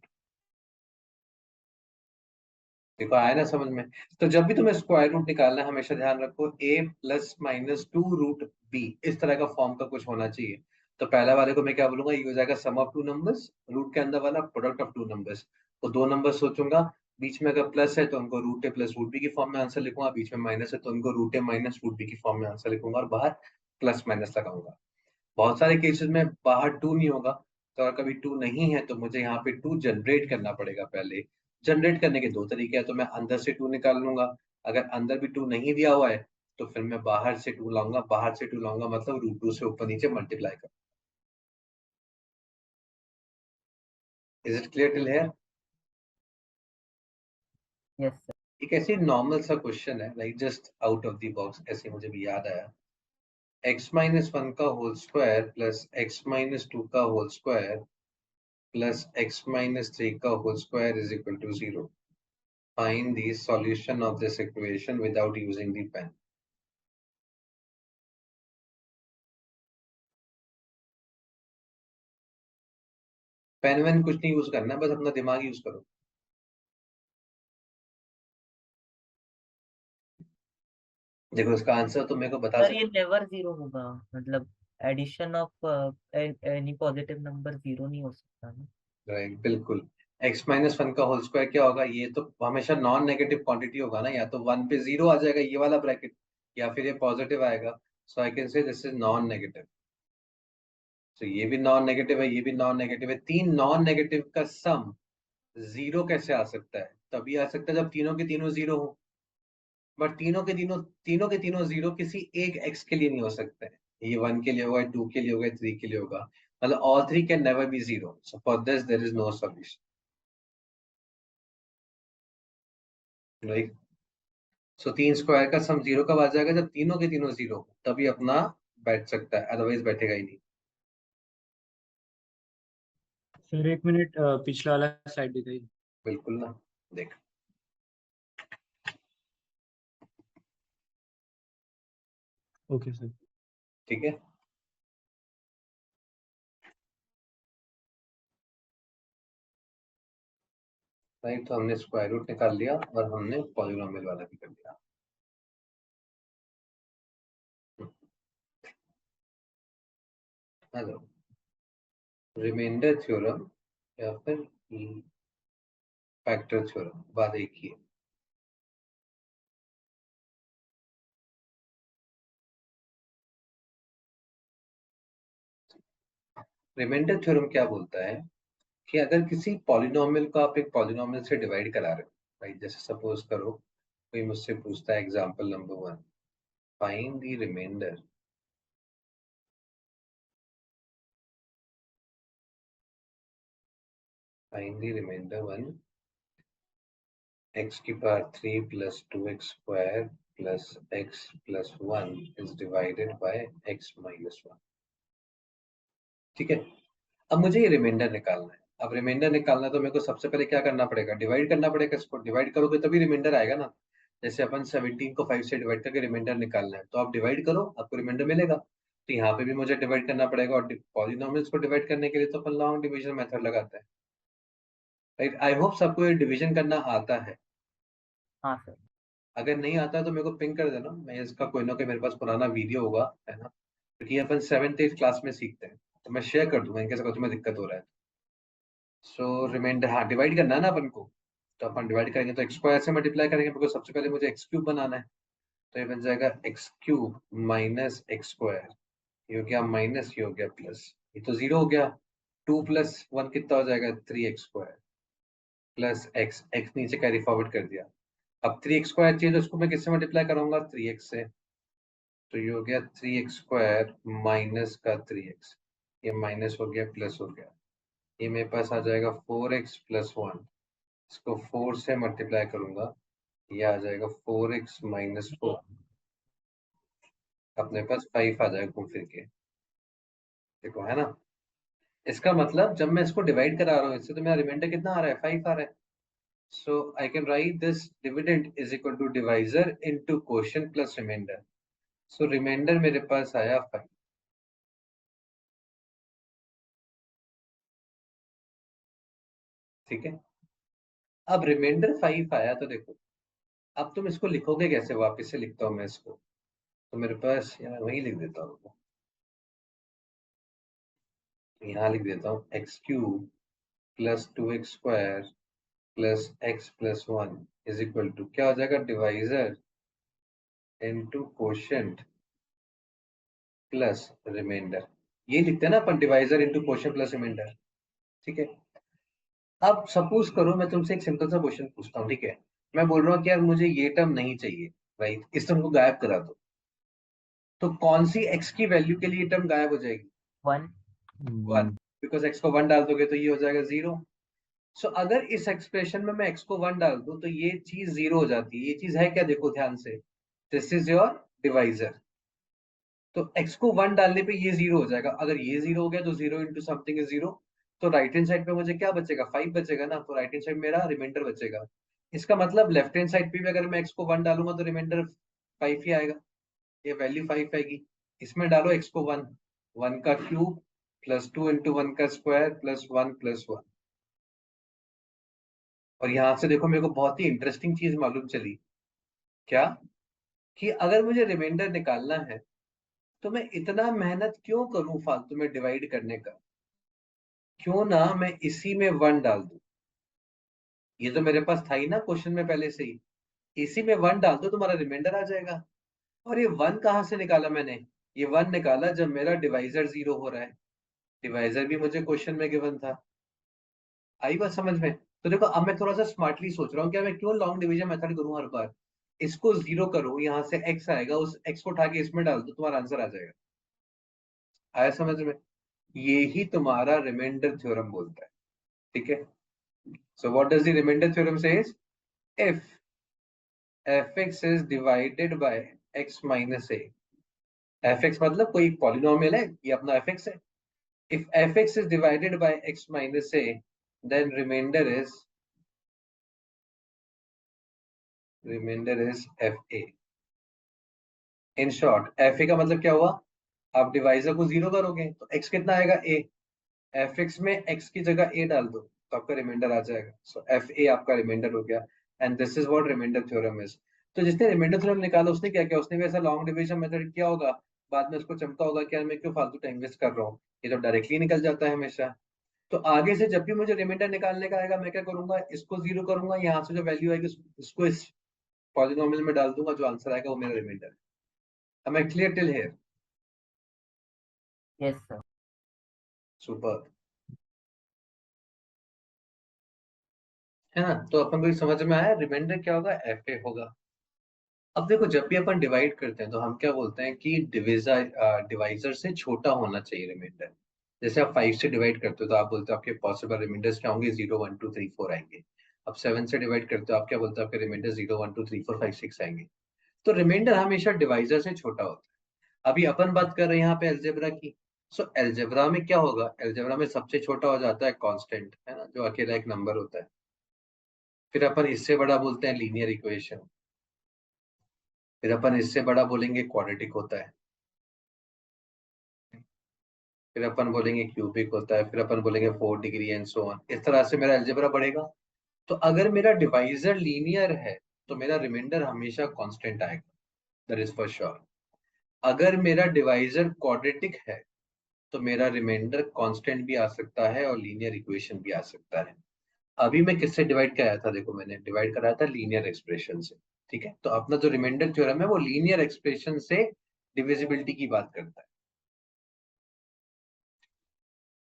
देखो आया ना समझ में। तो जब भी तुम्हें स्क्वायर रूट निकालना है हमेशा ध्यान रखो a plus minus 2 root b, इस तरह का फॉर्म का कुछ होना चाहिए। तो पहला वाले को मैं क्या बोलूंगा, ये हो जाएगा सम ऑफ टू नंबर्स, रूट के अंदर वाला प्रोडक्ट ऑफ टू नंबर्स। तो दो नंबर सोचूंगा, बीच में अगर प्लस है तो उनको रूट ए प्लस रूट बी की फॉर्म में आंसर लिखूंगा, बीच में माइनस है तो उनको रूट ए माइनस रूट बी की फॉर्म में आंसर लिखूंगा, और बाहर प्लस माइनस लगाऊंगा। बहुत सारे केसेस में बाहर टू नहीं होगा, तो अगर कभी टू नहीं है तो मुझे यहाँ पे टू जनरेट करना पड़ेगा पहले। जनरेट करने के दो तरीके हैं, तो मैं अंदर से टू निकाल लूंगा, अगर अंदर भी टू नहीं दिया हुआ है तो फिर मैं बाहर से टू लाऊंगा, बाहर से टू लाऊंगा मतलब √2 से ऊपर नीचे मल्टीप्लाई कर। Is it clear till here? Yes sir. एक ऐसी नॉर्मल सा क्वेश्चन है, like just out of the box, ऐसे मुझे भी याद आया। x-1 का होल स्क्वायर प्लस x-2 का होल स्क्वायर प्लस x-3 का whole square is equal to 0। Find the solution of this equation without using the pen. Pen वेन कुछ नहीं यूज करना, बस अपना दिमाग यूज करो। देखो इसका आंसर तो मेरे को बता सर ये सकते नेवर जीरो होगा, मतलब addition of any positive number zero नहीं हो सकता ना। राइट, बिल्कुल। x-1 का होल स्क्वायर क्या होगा, ये तो हमेशा नॉन नेगेटिव क्वांटिटी होगा ना, या तो 1 पे 0 आ जाएगा ये वाला ब्रैकेट, या फिर ये पॉजिटिव आएगा। So I can say this is non negative. तो ये भी नॉन नेगेटिव है, ये भी नॉन नेगेटिव है, तीन नॉन नेगेटिव का सम जीरो कैसे आ सकता है, तभी आ सकता है जब तीनों के तीनों जीरो हो। बट तीनों के तीनों जीरो किसी एक एक्स के लिए नहीं हो सकते हैं। ये 1 के लिए होगा, 2 के लिए होगा, 3 के लिए होगा, मतलब all three can never be zero, so for this there is no solution. Right. So 3 square का सम जीरो कब आ जाएगा, जब तीनों के तीनों जीरो हो, तभी अपना बैठ सकता है, अदरवाइज बैठेगा ही नहीं। सर 1 मिनट, पिछला वाला साइड दिखाइए। बिल्कुल ना, देख। Okay sir. ठीक है, राइट। तो हमने स्क्वायर रूट निकाल लिया और हमने पॉलिनोमियल वाला भी कर लिया। हेलो, रिमाइंडर थ्योरम या फिर फैक्टर थ्योरम, बात एक ही है। रिमाइंडर थ्योरम क्या बोलता है कि अगर किसी पॉलिनोमियल को आप एक पॉलिनोमियल से डिवाइड करा रहे हो, राइट, जैसे सपोज करो कोई मुझसे पूछता है example number 1, find the reminder one, x की power 3 plus 2x square plus x plus 1 is divided by x minus 1। ठीक है, अब मुझे ये रिमाइंडर निकालना है। अब रिमाइंडर निकालना है तो मेरे को सबसे पहले क्या करना पड़ेगा, डिवाइड करना पड़ेगा। इसको डिवाइड करोगे तभी रिमाइंडर आएगा ना। जैसे अपन 17 को 5 से डिवाइड करके रिमाइंडर निकालना है, तो आप डिवाइड करो, आपको रिमाइंडर मिलेगा। तो यहाँ पे भी मुझे डिवाइड करना पड़ेगा, और पॉलिनोमियल्स को डिवाइड करने के लिए तो अपन लॉन्ग डिवीजन मेथड लगाते हैं। राइट, आई होप सबको ये डिवीजन करना आता है। हाँ सर। अगर नहीं आता तो मेरे को पिंक कर देना, मैं इसका कोई ना कोई मेरे पास पुराना वीडियो होगा, है ना, क्योंकि अपन 7th 8th क्लास में सीखते हैं, तो मैं शेयर कर दूंगा इनके साथ तुम्हें दिक्कत हो रहा है। सो रिमाइंडर, हाँ डिवाइड करना है ना अपन को, तो अपन डिवाइड करेंगे तो एक्स स्क्वायर से मल्टीप्लाई करेंगे, बिकॉज सबसे पहले मुझे एक्स क्यूब बनाना है। तो ये बन जाएगा x cube minus x square, ये हो गया माइनस, ये हो गया प्लस, ये तो जीरो हो गया। 2 प्लस 1 कितना हो जाएगा, 3x square plus x, x नीचे कैरी फॉरवर्ड कर दिया। अब 3x स्क्वायर चाहिए तो उसको मैं किससे मल्टीप्लाई करूंगा, 3x से। तो ये हो गया 3x स्क्वायर माइनस का 3x, ये माइनस हो गया प्लस हो गया, ये मेरे पास आ जाएगा 4x प्लस 1, इसको 4 से मल्टीप्लाई करूंगा, ये आ जाएगा 4x माइनस 4, अपने पास 5 आ जाएगा घूम फिर के, देखो है ना। इसका मतलब जब मैं इसको डिवाइड करा रहा हूँ इससे, तो मेरा रिमाइंडर कितना आ रहा है, 5 आ रहा है। So I can write this dividend is equal to divisor into quotient plus remainder. So remainder मेरे पास आया 5। ठीक है, अब रिमाइंडर 5 आया तो देखो, अब तुम इसको लिखोगे कैसे, वापस से लिखता हूँ मैं इसको, तो मेरे पास यहाँ वही लिख देता हूँ, यहाँ लिख देता हूँ x cube plus 2x square plus x plus 1 is equal to क्या हो जाएगा, divisor into quotient plus remainder. ये लिखते हैं ना अपन, divisor into quotient plus remainder. ठीक है, अब सपोज करो मैं तुमसे एक सिंपल सा क्वेश्चन पूछता हूँ, ठीक है, मैं बोल रहा हूँ कि यार मुझे ये टर्म नहीं चाहिए, राइट, इस टर्म को गायब करा दो, तो कौन सी x की वैल्यू के लिए टर्म गायब हो जाएगी, 1 1, बिकॉज x को 1 डाल दोगे तो ये हो जाएगा 0। सो अगर इस एक्सप्रेशन में मैं x को 1 डाल दूं तो ये चीज 0 हो जाती है। ये चीज है क्या, देखो ध्यान से, दिस इज योर डिवाइजर, तो x को 1 डालने पे ये 0 हो जाएगा। अगर ये 0 हो गया तो 0 इंटू समथिंग इज 0, तो राइट हैंड साइड पे मुझे क्या बचेगा, 5 बचेगा ना, तो राइट हैंड साइड मेरा रिमाइंडर बचेगा। इसका मतलब लेफ्ट हैंड साइड पे भी अगर मैं x को 1 डालूंगा तो रिमाइंडर 5 ही आएगा, ये वैल्यू 5 आएगी। इसमें डालो x को 1, 1 का क्यूब प्लस 2 इंटू 1 का स्क्वायर प्लस 1 प्लस 1। और यहां से देखो मेरे को बहुत ही इंटरेस्टिंग चीज मालूम चली, क्या, कि अगर मुझे रिमाइंडर निकालना है तो मैं इतना मेहनत क्यों करूं फालतू में डिवाइड करने का, क्यों ना मैं इसी में 1 डाल दूं। ये तो मेरे पास था ही ना क्वेश्चन में पहले से ही, इसी में 1 डाल दो तुम्हारा रिमाइंडर आ जाएगा। और ये 1 कहाँ से निकाला मैंने, ये 1 निकाला जब मेरा डिवाइजर 0 हो रहा है, डिवाइजर भी मुझे क्वेश्चन में गिवन था। आई बात समझ में। तो देखो अब मैं थोड़ा सा स्मार्टली सोच रहा हूँ, क्या मैं क्यों लॉन्ग डिवीजन मेथड करूँ हर बार, इसको 0 करूँ, यहाँ से x आएगा, उस x को उठा के इसमें डाल दो, तुम्हारा आंसर आ जाएगा। आया समझ में, ये ही तुम्हारा रिमाइंडर थ्योरम बोलता है। ठीक है, so what does the reminder theorem says, if fx is divided by x minus a, fx मतलब कोई पॉलिनोमियल है, ये अपना fx है, if fx is divided by x minus a then remainder is fa। In short fa का मतलब क्या हुआ, आप डिवाइजर को 0 करोगे तो x कितना आएगा, a, fx में x की जगह a डाल दो तो आपका रिमाइंडर आ जाएगा। सो fa आपका रिमाइंडर हो गया, and this is what reminder theorem is. तो जिसने रिमाइंडर थ्योरम निकाला उसने क्या किया, उसने भी ऐसा लॉन्ग डिवीजन मेथड किया होगा, बाद में उसको चमका होगा कि यार मैं क्यों फालतू टाइम वेस्ट कर रहा हूँ, ये तो डायरेक्टली निकल जाता है हमेशा। तो आगे से जब भी मुझे रिमाइंडर निकालने का आएगा मैं क्या करूंगा, इसको 0 करूंगा, यहाँ से जो वैल्यू आएगी उसको इस पॉलिनोमियल में डाल दूंगा, जो आंसर आएगा वो मेरा रिमाइंडर है। Am I clear till here? yes sir। Super, है ना। तो अपन को ये समझ में आया रिमाइंडर क्या होगा, एफ ए होगा। अब देखो जब भी अपन डिवाइड करते हैं तो हम क्या बोलते हैं कि डिवाइजर से छोटा होना चाहिए रिमाइंडर। जैसे आप 5 से डिवाइड करते हो तो आप बोलते हो आपके पॉसिबल रिमाइंडर्स क्या होंगे, 0 1 2 3 4 आएंगे। अब 7 से डिवाइड करते हो आप क्या बोलते हो, आपके रिमाइंडर 0 1 2 3 4 5 6 आएंगे। तो रिमाइंडर हमेशा डिवाइजर से छोटा होता है। अभी अपन बात कर रहे हैं यहाँ पे अलजेब्रा की। सो अलजेब्रा में क्या होगा, अलजेब्रा में सबसे छोटा हो जाता है कांस्टेंट, है ना, जो अकेला एक नंबर होता है। फिर अपन इससे बड़ा बोलते हैं लीनियर इक्वेशन, फिर अपन इससे बड़ा बोलेंगे क्वाड्रेटिक होता है, फिर अपन बोलेंगे क्यूबिक होता है, फिर अपन बोलेंगे 4 डिग्री एंड सो ऑन। इस तरह से मेरा अलजेब्रा बढ़ेगा। तो अगर मेरा डिवाइजर लीनियर है तो मेरा रिमाइंडर हमेशा कांस्टेंट आएगा, दैट इज फॉर श्योर। अगर मेरा डिवाइजर क्वाड्रेटिक है तो मेरा रिमाइंडर कांस्टेंट भी आ सकता है और लीनियर इक्वेशन भी आ सकता है। अभी मैं किससे डिवाइड कराया था, देखो मैंने डिवाइड कराया था लीनियर एक्सप्रेशन से। ठीक है, तो अपना जो रिमाइंडर थ्योरम है वो लीनियर एक्सप्रेशन से डिविजिबिलिटी की बात करता है।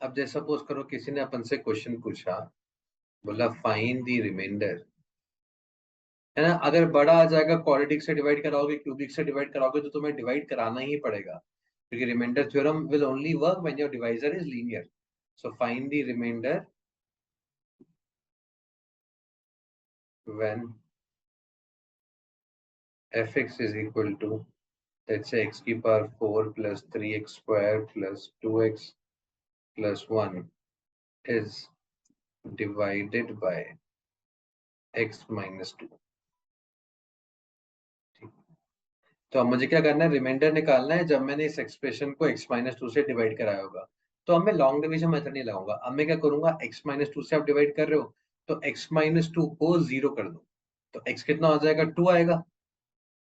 अब जैसे सपोज करो किसी ने अपन से क्वेश्चन पूछा, बोला फाइंड द रिमाइंडर, है ना, अगर बड़ा आ जाएगा क्वाड्रेटिक से डिवाइड कराओगे क्यूबिक से डिवाइड कराओगे तो तुम्हें डिवाइड कराना ही पड़ेगा, क्योंकि reminder theorem will only work when your divisor is linear. So find the remainder when fx is equal to, let's say, x की power 4 plus 3x square plus 2x plus 1 is divided by x minus 2. तो अब मुझे क्या करना है, reminder निकालना है जब मैंने इस एक्सप्रेशन को x माइनस 2 से डिवाइड कराया होगा। तो अब मैं लॉन्ग डिवीजन मेथड नहीं लगाऊंगा, अब मैं क्या करूंगा, x माइनस 2 से आप डिवाइड कर रहे हो तो x माइनस 2 को 0 कर दो, तो x कितना हो जाएगा, 2 आएगा,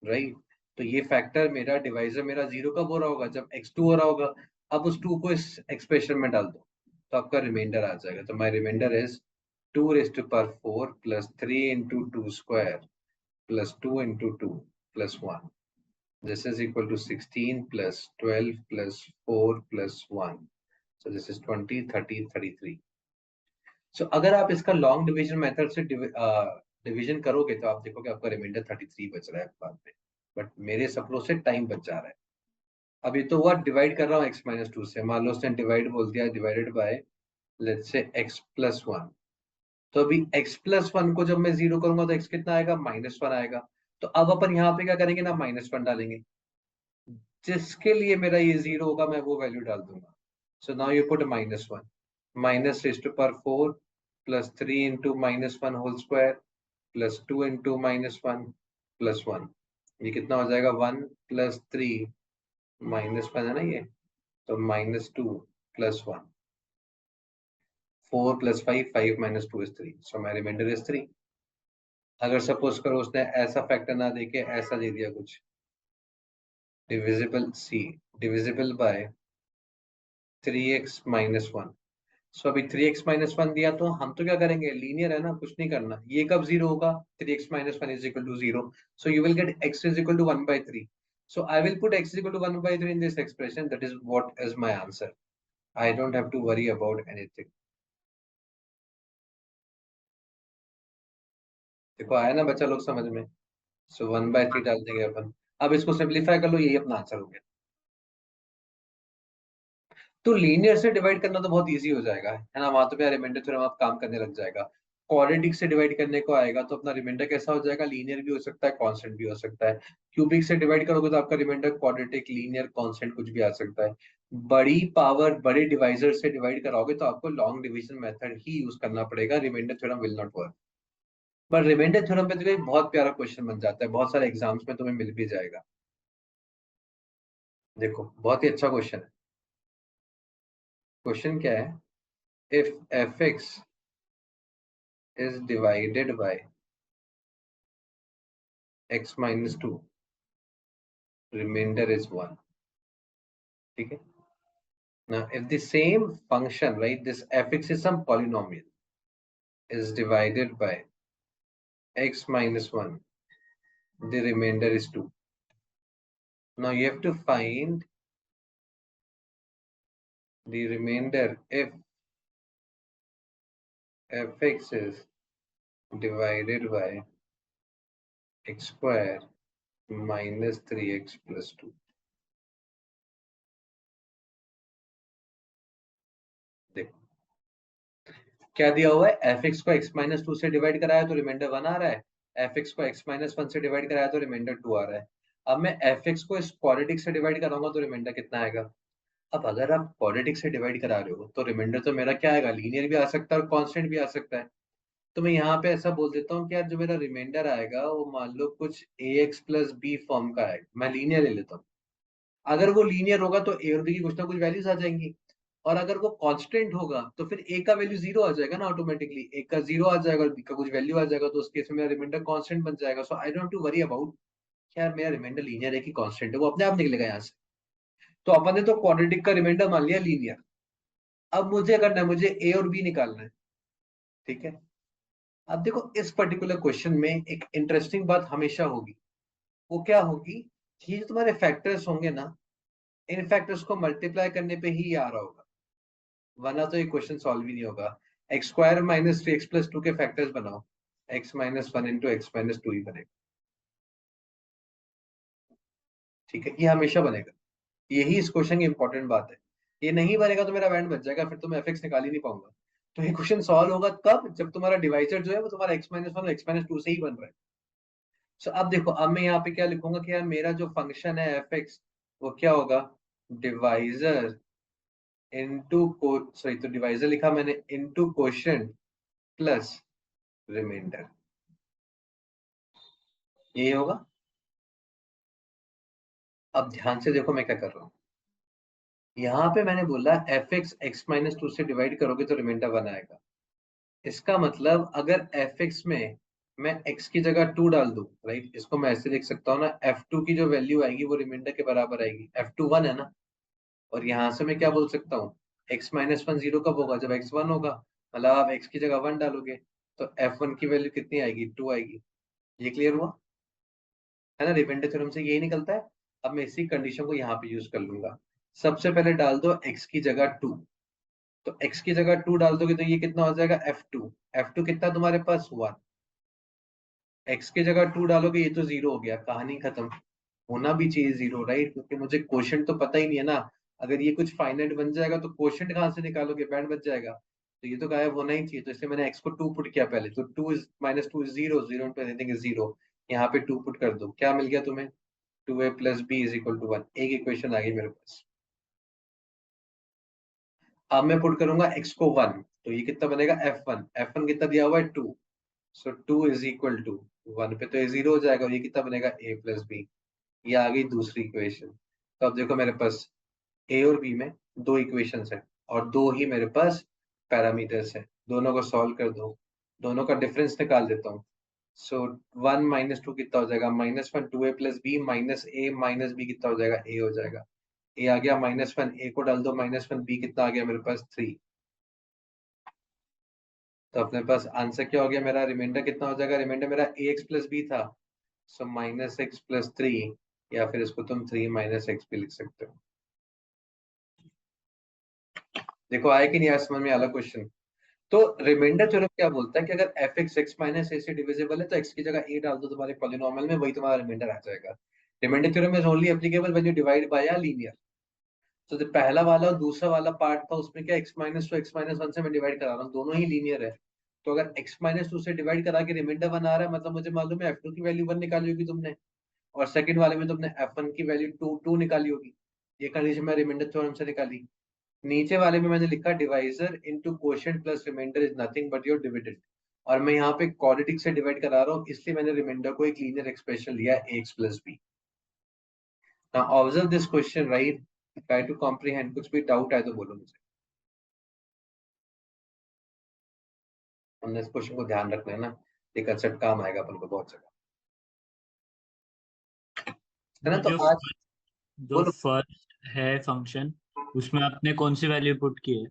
राइट। तो ये फैक्टर मेरा, डिवाइजर मेरा 0 कब हो रहा होगा, जब x 2 हो रहा होगा। अब उस 2 को इस एक्सप्रेशन में डाल दो तो आपका रिमाइंडर आ जाएगा। तो माई reminder is 2 raised to power 4 plus 3 into 2 square plus 2 into 2 plus 1. This is equal to 16 plus 12 plus 4 plus 1. So this is 20, 30, 33. So अगर आप इसका लॉन्ग डिवीजन मेथड से डिवीजन करोगे तो आप देखोगे आपका रिमाइंडर 33 बच रहा है बाद में, बट मेरे सप्रोज से टाइम बच जा रहा है। अभी तो हुआ डिवाइड कर रहा हूँ x माइनस 2 से, मान लो उसने डिवाइड बोल दिया, divided by let's say x plus 1। तो अभी x प्लस 1 को जब मैं 0 करूंगा तो x कितना आएगा, माइनस 1 आएगा। तो अब अपन यहाँ पे क्या करेंगे ना, माइनस 1 डालेंगे, जिसके लिए मेरा ये 0 होगा मैं वो वैल्यू डाल दूंगा। So now you put minus 1 minus raise to power 4 plus 3 into minus 1 whole square plus 2 into minus 1 plus 1। ये कितना हो जाएगा, 1 प्लस 3 माइनस 1 है ना ये, तो minus 2 plus 1, 4 plus 5, 5 minus 2 is 3, so my reminder is 3। अगर सपोज करो उसने ऐसा फैक्टर ना देके ऐसा दे दिया कुछ, डिविजिबल सी, divisible by 3x minus 1। So अभी 3x माइनस 1 दिया तो हम तो क्या करेंगे, लीनियर है ना, कुछ नहीं करना। ये कब 0 होगा, 3x minus 1 is equal to 0, so you will get x is equal to 1 by 3. So I will put x is equal to 1 by 3 in this expression. That is what is my answer. I don't have to worry about anything. देखो आया ना बच्चा लोग समझ में। सो 1 by 3 डाल देंगे अपन। अब इसको सिंप्लीफाई कर लो, यही अपना आंसर हो गया। तो लीनियर से डिवाइड करना तो बहुत इजी हो जाएगा, है ना, वहां तो मेरा रिमाइंडर थ्योरम आप काम करने लग जाएगा। क्वाड्रेटिक से डिवाइड करने को आएगा तो अपना रिमाइंडर कैसा हो जाएगा, लीनियर भी हो सकता है, कांस्टेंट भी हो सकता है। क्यूबिक से डिवाइड करोगे तो आपका रिमाइंडर क्वाड्रेटिक, लीनियर, कांस्टेंट कुछ भी आ सकता है। बड़ी पावर बड़े डिवाइजर से डिवाइड कराओगे तो आपको लॉन्ग डिवीजन मेथड ही यूज करना पड़ेगा, reminder theorem will not work. पर रिमाइंडर थ्योरम पे तो एक बहुत प्यारा क्वेश्चन बन जाता है, बहुत सारे एग्जाम्स में तुम्हें मिल भी जाएगा। देखो बहुत ही अच्छा क्वेश्चन है। क्वेश्चन क्या है, if fx is divided by x minus 2, remainder is 1. ठीक है। Now if the same function, right, this fx is some polynomial, is divided by x minus 1, the remainder is 2. Now you have to find the remainder if fx is divided by x square minus 3x plus 2. देखो क्या दिया हुआ है, fx को x minus 2 से divide कराया तो reminder 1 आ रहा है, fx को x माइनस 1 से डिवाइड कराया तो रिमाइंडर 2 आ रहा है। अब मैं fx को इस क्वाड्रेटिक से डिवाइड कराऊंगा तो रिमाइंडर कितना आएगा। अब अगर आप क्वाड्रेटिक से डिवाइड करा रहे हो तो रिमाइंडर तो मेरा क्या आएगा, लीनियर भी आ सकता है और कांस्टेंट भी आ सकता है। तो मैं यहाँ पे ऐसा बोल देता हूँ कि यार जो मेरा रिमाइंडर आएगा वो मान लो कुछ ax प्लस बी फॉर्म का आएगा, मैं लीनियर ले लेता हूँ। अगर वो लीनियर होगा तो ए और बी की कुछ ना कुछ वैल्यूज आ जाएंगी, और अगर वो कांस्टेंट होगा तो फिर ए का वैल्यू 0 आ जाएगा ना, ऑटोमेटिकली ए का 0 आ जाएगा और बी का कुछ वैल्यू आ जाएगा, तो उस केस में मेरा रिमाइंडर कांस्टेंट बन जाएगा। So I don't to worry about यार मेरा रिमाइंडर लीनियर है कि कांस्टेंट है, वो अपने आप निकलेगा यहाँ से। तो अपन ने तो क्वाड्रेटिक का रिमाइंडर मान लिया लीनियर। अब मुझे करना है, मुझे ए और बी निकालना है, ठीक है। अब देखो इस पर्टिकुलर क्वेश्चन में एक इंटरेस्टिंग बात हमेशा होगी, वो क्या होगी, ये जो तुम्हारे फैक्टर्स होंगे ना, इन फैक्टर्स को मल्टीप्लाई करने पे ही आ रहा होगा, वरना तो ये क्वेश्चन सॉल्व ही नहीं होगा। X square minus 3x plus 2 के फैक्टर्स बनाओ, x minus 1 into x minus 2 ही बनेगा, ठीक है, ये हमेशा बनेगा। यही इस क्वेश्चन की इंपॉर्टेंट बात है, ये नहीं बनेगा तो मेरा बैंड बच जाएगा, फिर तो मैं एफ निकाल ही नहीं पाऊंगा। तो ये क्वेश्चन सॉल्व होगा कब, जब तुम्हारा डिवाइजर जो है वो तुम्हारा x-1 और x-2 से ही बन रहा है। सो अब देखो, अब मैं यहाँ पे क्या लिखूंगा कि यार मेरा जो फंक्शन है एफ वो क्या होगा, डिवाइजर इनटू को, सॉरी तो डिवाइजर लिखा मैंने, इनटू कोशेंट प्लस रिमाइंडर, ये होगा। अब ध्यान से देखो मैं क्या कर रहा हूँ, यहाँ पे मैंने बोला एफ x-2 से डिवाइड करोगे तो रिमाइंडर 1 आएगा। इसका मतलब अगर f में मैं x की जगह 2 डाल दूं, राइट, इसको मैं ऐसे लिख सकता हूँ ना, f2 की जो वैल्यू आएगी वो रिमाइंडर के बराबर आएगी, f2 1 है ना। और यहाँ से मैं क्या बोल सकता हूँ, x-1 0 कब होगा, जब x 1 होगा, मतलब आप x की जगह 1 डालोगे तो f1 की वैल्यू कितनी आएगी, 2 आएगी। ये क्लियर हुआ है ना, रिमाइंडर थ्योरम से यही निकलता है। अब मैं इसी कंडीशन को यहाँ पे यूज कर लूंगा। सबसे पहले डाल दो x की जगह 2, तो x की जगह 2 डाल दोगे तो ये कितना हो जाएगा, f2 कितना तुम्हारे पास 1, x की जगह 2 डालोगे ये तो 0 हो गया, कहानी खत्म। होना भी चाहिए 0, राइट, क्योंकि मुझे क्वोशंट तो पता ही नहीं है ना। अगर ये कुछ फाइनाइट बन जाएगा तो क्वोशंट कहाँ से निकालोगे, बैंड बच जाएगा, तो ये तो गायब होना ही चाहिए। तो इसलिए मैंने x को 2 पुट किया पहले, तो 2 is -2 is 0, 0 into anything is 0। यहाँ पे 2 पुट कर दो, क्या मिल गया तुम्हें, 2a plus b is equal to 1। एक इक्वेशन आ गई मेरे पास। अब मैं पुट करूंगा x को 1, तो ये कितना बनेगा, f1 कितना दिया हुआ है 2, सो 2 इज इक्वल टू 1 पे तो ये 0 हो जाएगा, और ये कितना बनेगा a प्लस b। ये आ गई दूसरी इक्वेशन। तो अब देखो मेरे पास ए और बी में दो इक्वेशंस है और दो ही मेरे पास पैरामीटर्स है, दोनों को सॉल्व कर दो, दोनों का डिफरेंस निकाल देता हूँ। सो 1 -2 कितना हो जाएगा, -1, 2a प्लस बी माइनस ए माइनस बी कितना हो जाएगा, ए हो जाएगा। ए आ गया -1, ए को डाल दो -1, बी कितना आ गया मेरे पास 3। तो अपने पास आंसर क्या हो गया मेरा, रिमाइंडर कितना हो जाएगा, रिमाइंडर मेरा ए एक्स प्लस बी था, सो -x प्लस 3, या फिर इसको तुम 3 -x भी लिख सकते हो। देखो आया कि नहीं आया समझ में, अलग क्वेश्चन। तो रिमाइंडर थ्योरम क्या बोलता है कि अगर f x माइनस a से डिविजिबल है तो x की जगह a डाल दो तुम्हारे पॉलिनोमियल में, वही तुम्हारा रिमाइंडर आ जाएगा। Reminder theorem is only applicable when you divide by a linear. तो जो पहला वाला और दूसरा वाला पार्ट था उसमें क्या x-2 x-1 से मैं डिवाइड करा रहा हूँ, दोनों ही लीनियर है। तो अगर x-2 से डिवाइड करा के रिमाइंडर 1 आ रहा है, मतलब मुझे मालूम है f2 की वैल्यू 1 निकाली होगी तुमने, और सेकंड वाले में तुमने f1 की वैल्यू 2 निकाली होगी। ये कंडीशन मैं रिमाइंडर थ्योरम से निकाली। नीचे वाले में मैंने लिखा divisor into quotient plus reminder is nothing but your dividend, और मैं यहाँ पे क्वाड्रेटिक से डिवाइड करा रहा हूँ, इसलिए मैंने रिमाइंडर को एक लीनियर एक्सप्रेशन लिया ax plus b। Now observe this question, right, try to comprehend. कुछ भी डाउट है तो बोलो मुझे, हमने इस क्वेश्चन को ध्यान रखना है ना, ये कंसेप्ट काम आएगा अपन को बहुत जगह, है ना। वो तो जो आज बोलो, फर्स्ट है फंक्शन, उसमें आपने कौन सी वैल्यू पुट की है,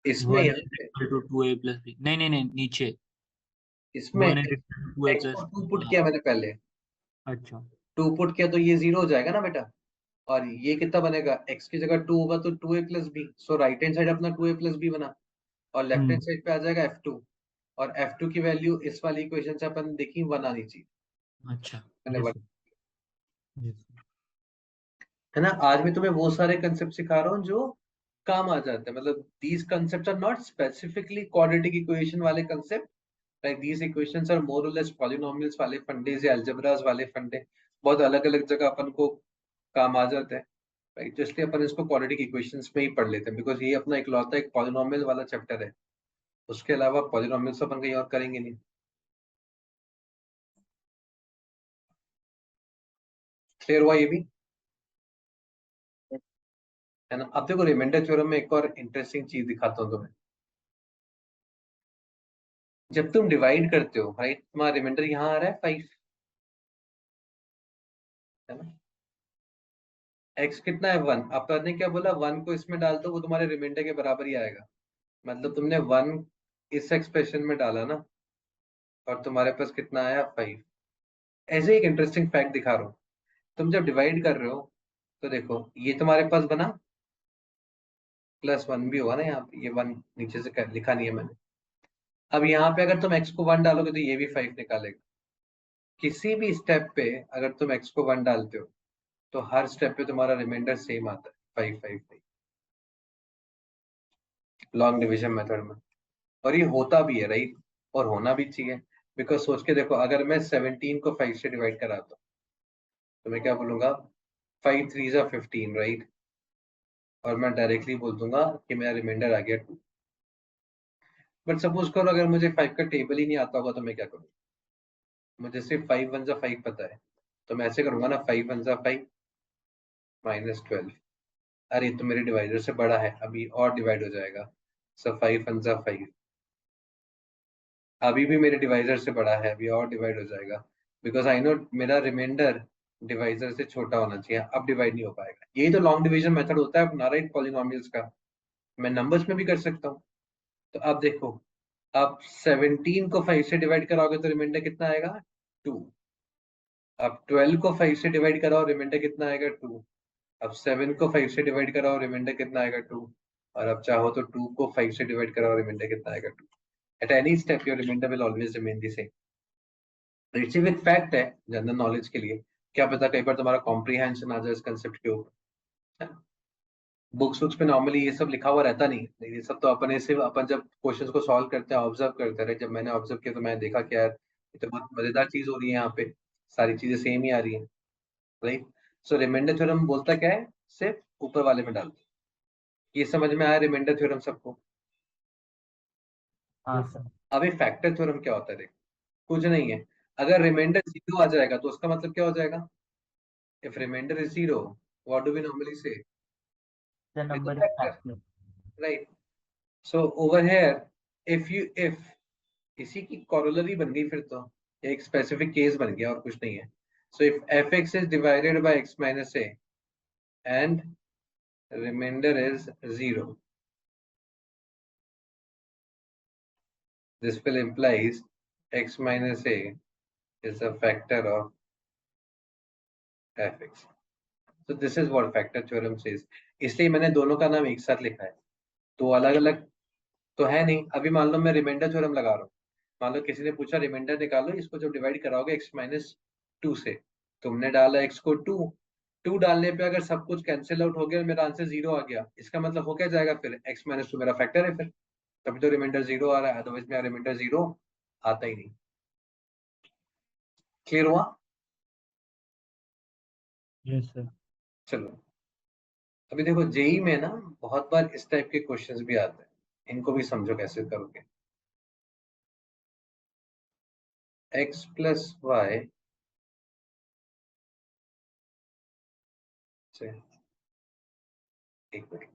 इसमें 1 यहाँ इज पे, equal to 2a plus b, नहीं नहीं नहीं नीचे, इसमें 1 is equal to 2a x को प्लस 2 पुट हाँ किया मैंने पहले, अच्छा 2 पुट किया तो ये 0 हो जाएगा ना बेटा। और ये कितना बनेगा, x की जगह 2 होगा तो 2a प्लस बी, सो राइट हैंड साइड अपना 2a प्लस बी बना, और लेफ्ट हैंड हम्म साइड पे आ जाएगा f2। और f2 की वैल्यू इस वाली इक्वेशन से अपन देखी 1 आनी चाहिए, अच्छा मैंने यस 1, यस है ना। आज मैं तुम्हें वो सारे कंसेप्ट सिखा रहा हूँ जो काम आ जाते हैं, मतलब these concept are not specifically quadratic equation वाले concept, like these equations are more or less polynomials वाले फंडे या अलजेब्रास वाले फंडे, बहुत अलग अलग जगह अपन को काम आ जाते हैं, राइट। तो इसलिए अपन इसको क्वाड्रेटिक इक्वेशंस में ही पढ़ लेते हैं, बिकॉज ये अपना इकलौता एक पॉलिनोमियल वाला चैप्टर है, उसके अलावा पॉलिनोमियल्स अपन कहीं और करेंगे नहीं। क्लियर हुआ ये भी, है ना। अब देखो रिमाइंडर थ्योरम में एक और इंटरेस्टिंग चीज दिखाता हूँ तुम्हें। जब तुम डिवाइड करते हो, राइट, तुम्हारा रिमाइंडर यहाँ आ रहा है 5, है ना। x कितना है 1, अब आपने क्या बोला, 1 को इसमें डाल दो वो तुम्हारे रिमाइंडर के बराबर ही आएगा, मतलब तुमने 1 इस एक्सप्रेशन में डाला ना, और तुम्हारे पास कितना आया 5। ऐसे एक इंटरेस्टिंग फैक्ट दिखा रहा हूँ, तुम जब डिवाइड कर रहे हो तो देखो ये तुम्हारे पास बना, +1 भी होगा ना यहाँ पे, ये 1 नीचे से लिखा नहीं है मैंने। अब यहाँ पे अगर तुम x को 1 डालोगे तो ये भी 5 निकालेगा। किसी भी स्टेप पे अगर तुम x को 1 डालते हो तो हर स्टेप पे तुम्हारा रिमाइंडर सेम आता है, 5 5 5। लॉन्ग डिवीजन मेथड में, और ये होता भी है राइट, और होना भी चाहिए। बिकॉज सोच के देखो, अगर मैं 17 को 5 से डिवाइड कराता हूँ तो मैं क्या बोलूंगा, 5 3 जा 15 राइट, और मैं डायरेक्टली बोल दूंगा कि मेरा रिमाइंडर आ गया 2। बट सपोज करो अगर मुझे 5 का टेबल ही नहीं आता होगा तो मैं क्या करूँ, मुझे सिर्फ 5 1 जा 5 पता है, तो मैं ऐसे करूंगा ना, 5 1 जा 5 -12। अरे तो मेरे डिवाइडर से बड़ा है, अभी और डिवाइड हो जाएगा, सो 5 1 जा 5, अभी भी मेरे डिवाइजर से बड़ा है, अभी और डिवाइड हो जाएगा, बिकॉज आई नो मेरा रिमाइंडर डिवाइजर से छोटा होना चाहिए, अब डिवाइड नहीं हो पाएगा। यही तो लॉन्ग डिवीजन मेथड होता है अपना राइट, पॉलिनोमियल्स का। मैं नंबर्स में भी कर सकता हूँ। तो अब देखो, अब 17 को 5 से डिवाइड कराओगे तो रिमाइंडर कितना आएगा, 2। अब 12 को 5 से डिवाइड कराओ, रिमाइंडर कितना आएगा, 2। अब 7 को 5 से डिवाइड कराओ, रिमाइंडर कितना आएगा, 2। और अब चाहो तो 2 को 5 से डिवाइड कराओ, रिमाइंडर कितना आएगा, 2। At any step your reminder will always remain the same. Receive एक फैक्ट है जनरल नॉलेज के लिए, क्या पता कई बार तुम्हारा कॉम्प्रीहेंशन आ जाए इस कंसेप्ट के ऊपर। बुक्स वुक्स पे नॉर्मली ये सब लिखा हुआ रहता नहीं, ये सब तो अपने से अपन जब क्वेश्चंस को सॉल्व करते हैं ऑब्जर्व करते रहे। जब मैंने ऑब्जर्व किया तो मैंने देखा कि यार ये तो बहुत मजेदार चीज हो रही है, यहाँ पे सारी चीजें सेम ही आ रही हैं राइट। सो रिमाइंडर थ्योरम बोलता क्या है, सिर्फ ऊपर वाले में डाल दो। ये समझ में आया रिमाइंडर थ्योरम सबको? हाँ सर। अब ये फैक्टर थ्योरम क्या होता है, देखो कुछ नहीं है, अगर रिमाइंडर 0 आ जाएगा तो उसका मतलब क्या हो जाएगा, if remainder is 0, what do we normally say, The with the number is factor, factor. right? So over here, if इसी की corollary बन गई फिर तो, एक specific case बन गया और कुछ नहीं है। So if fx is divided by x minus a and remainder is 0, this will implies x minus a is a factor of fx. So this is what factor theorem says. इसलिए मैंने दोनों का नाम एक साथ लिखा है, तो अलग अलग तो है नहीं। अभी मान लो मैं रिमाइंडर थ्योरम लगा रहा हूँ, मान लो किसी ने पूछा रिमाइंडर निकालो, इसको जब डिवाइड कराओगे x माइनस 2 से, तुमने डाला x को 2, 2 डालने पे अगर सब कुछ कैंसिल आउट हो गया, मेरा आंसर 0 आ गया, इसका मतलब हो क्या जाएगा फिर, x माइनस 2 मेरा फैक्टर है फिर, तभी तो रिमाइंडर 0 आ रहा है, अदरवाइज मेरा रिमाइंडर 0 आता ही नहीं। क्लियर हुआ? Yes sir. चलो अभी देखो, जेई में ना बहुत बार इस टाइप के क्वेश्चंस भी आते हैं, इनको भी समझो कैसे करोगे। x प्लस वाई से equal,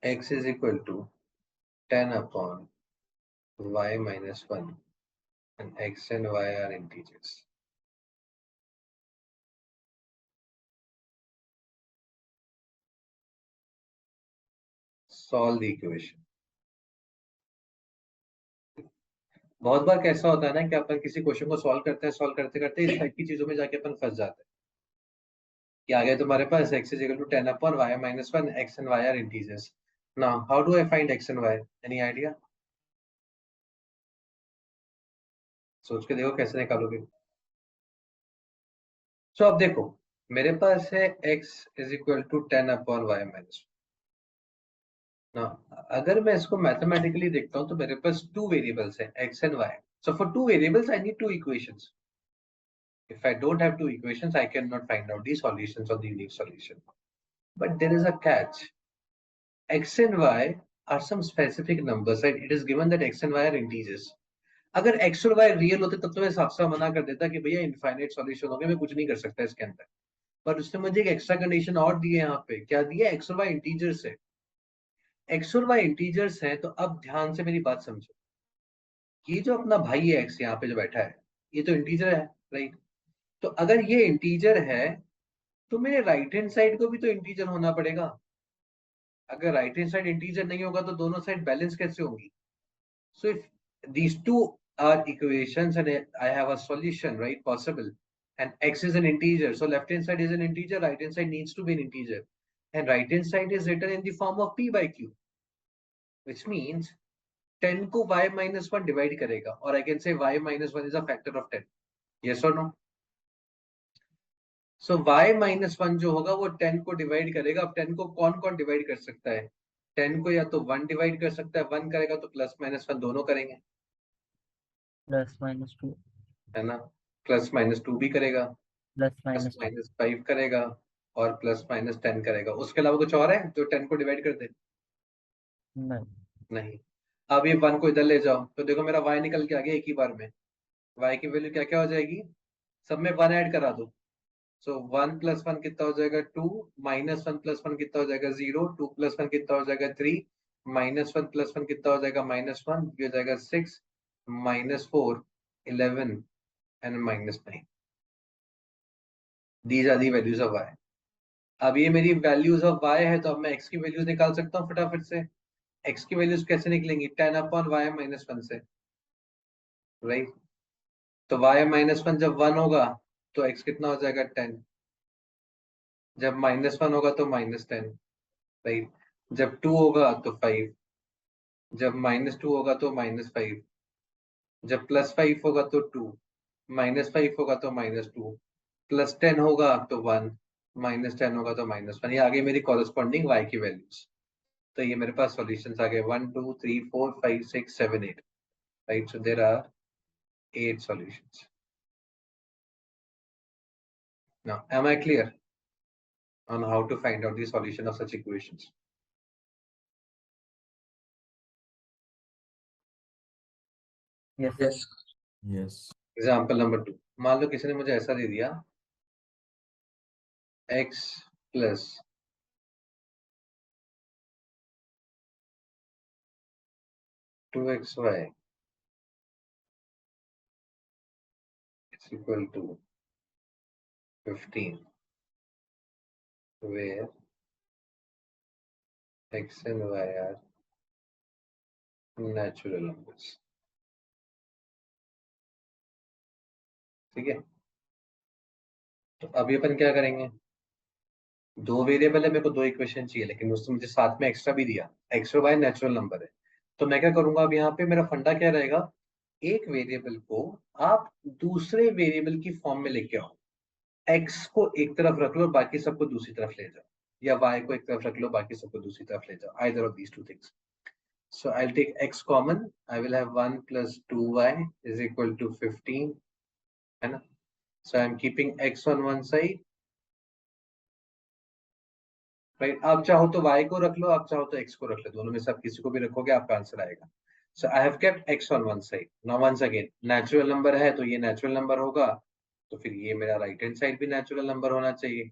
x is equal to 10 upon y minus 1 and x and y are integers. Solve the equation. बहुत बार कैसा होता है ना कि अपन किसी क्वेश्चन को सॉल्व करते हैं, सॉल्व करते करते इस टाइप की चीजों में जाके अपन फंस जाते हैं कि आ गया तुम्हारे पास x is equal to 10 upon y minus 1, x and y are integers. Now how do I find x and y? Any idea? सोच के देखो कैसे निकालोगे। सो अब देखो, मेरे पास है x is equal to 10 upon y minus 1। Now अगर मैं इसको मैथमेटिकली देखता हूँ तो मेरे पास 2 वेरिएबल्स है x and y. So for 2 variables I need 2 equations. If I don't have 2 equations, I cannot find out the solutions or the unique solution. But there is a catch. X and Y are some specific numbers, right? It is given that X and Y are integers. अगर X और Y real होते तब तो मैं साफ साफ मना कर देता कि भैया इनफाइनाइट सॉल्यूशन होंगे, मैं कुछ नहीं कर सकता इसके अंदर। पर उसने मुझे एक एक्स्ट्रा कंडीशन और दी है यहाँ पे, क्या दिया, X और Y इंटीजर्स है। X और Y इंटीजर्स है तो अब ध्यान से मेरी बात समझो, ये जो अपना भाई है X यहाँ पे जो बैठा है, ये तो इंटीजर है राइट। तो अगर ये इंटीजर है तो मेरे राइट हैंड साइड को भी तो इंटीजर होना पड़ेगा। अगर राइट हैंड साइड इंटीजर नहीं होगा तो दोनों साइड बैलेंस कैसे होंगी। So if these two are equations and I have a solution right possible, and x is an integer, so left hand side is an integer, right hand side needs to be an integer, and right hand side is written in the form of p by q, which means 10 को y minus 1 divide करेगा, और I can say y minus 1 is a factor of 10. Yes or no? So y minus 1 जो होगा वो 10 को divide करेगा। अब 10 को कौन कौन डिवाइड कर सकता है, 10 को या तो 1 डिवाइड कर सकता है, 1 करेगा तो प्लस माइनस 1 दोनों करेंगे, +-2 है ना। प्लस माइनस 2 भी करेगा, प्लस +-5 माइनस 5 करेगा और प्लस माइनस 10 करेगा। उसके अलावा कुछ और है जो 10 को डिवाइड कर दे? नहीं। नहीं। अब ये 1 को इधर ले जाओ तो देखो मेरा y निकल के आ गया एक ही बार में। y की वैल्यू क्या क्या हो जाएगी, सब में 1 ऐड करा दो। सो 1 + 1 कितना हो जाएगा 2, -1 + 1 कितना हो जाएगा 0, 2 + 1 कितना हो जाएगा 3, -1 + 1 कितना हो जाएगा -1, ये हो जाएगा 6, -4 11 and -9। These are the values of y। अब ये मेरी वैल्यूज ऑफ y है तो अब मैं x की वैल्यूज निकाल सकता हूँ फटाफट से। x की वैल्यूज कैसे निकलेंगी, 10/y -1 से, राइट। तो y -1 जब 1 होगा तो x कितना हो जाएगा 10, जब -1 होगा तो -10, राइट। जब 2 होगा तो 5, जब -2 होगा तो -5, जब +5 होगा तो 2, -5 होगा तो -2, +10 होगा तो 1, -10 होगा तो -1। ये आगे मेरी कॉरेस्पॉन्डिंग y की वैल्यूज। तो ये मेरे पास सॉल्यूशंस आ गए 1 2 3 4 5 6 7 8, right. So there are 8 solutions. Now, am I clear on how to find out the solution of such equations? Yes. Yes. Example number 2, मान लो किसी ने मुझे ऐसा दे दिया x plus 2xy is equal to 15, where x and y are natural numbers। ठीक है, तो अभी अपन क्या करेंगे, दो वेरिएबल है, मेरे को दो इक्वेशन चाहिए, लेकिन उसने मुझे साथ में एक्स्ट्रा भी दिया, एक्स और वाई नेचुरल नंबर है। तो मैं क्या करूंगा, अब यहाँ पे मेरा फंडा क्या रहेगा, एक वेरिएबल को आप दूसरे वेरिएबल की फॉर्म में लेके आओ। एक्स को एक तरफ रख लो, बाकी सबको दूसरी तरफ ले जाओ, या वाई को एक तरफ रख लो, बाकी सबको दूसरी तरफ ले जाओ, either of these two things. So I'll take x common. I will have 1 plus 2y is equal to 15, है ना। So I'm keeping x on one side, right? आप चाहो तो y को रख लो, आप चाहो तो x को रख लो, दोनों में से आप किसी को भी रखोगे आपका आंसर आएगा। So I have kept x on one side. Now once again, natural number है तो ये नेचुरल नंबर होगा, तो फिर ये मेरा राइट हैंड साइड भी नेचुरल नंबर होना चाहिए।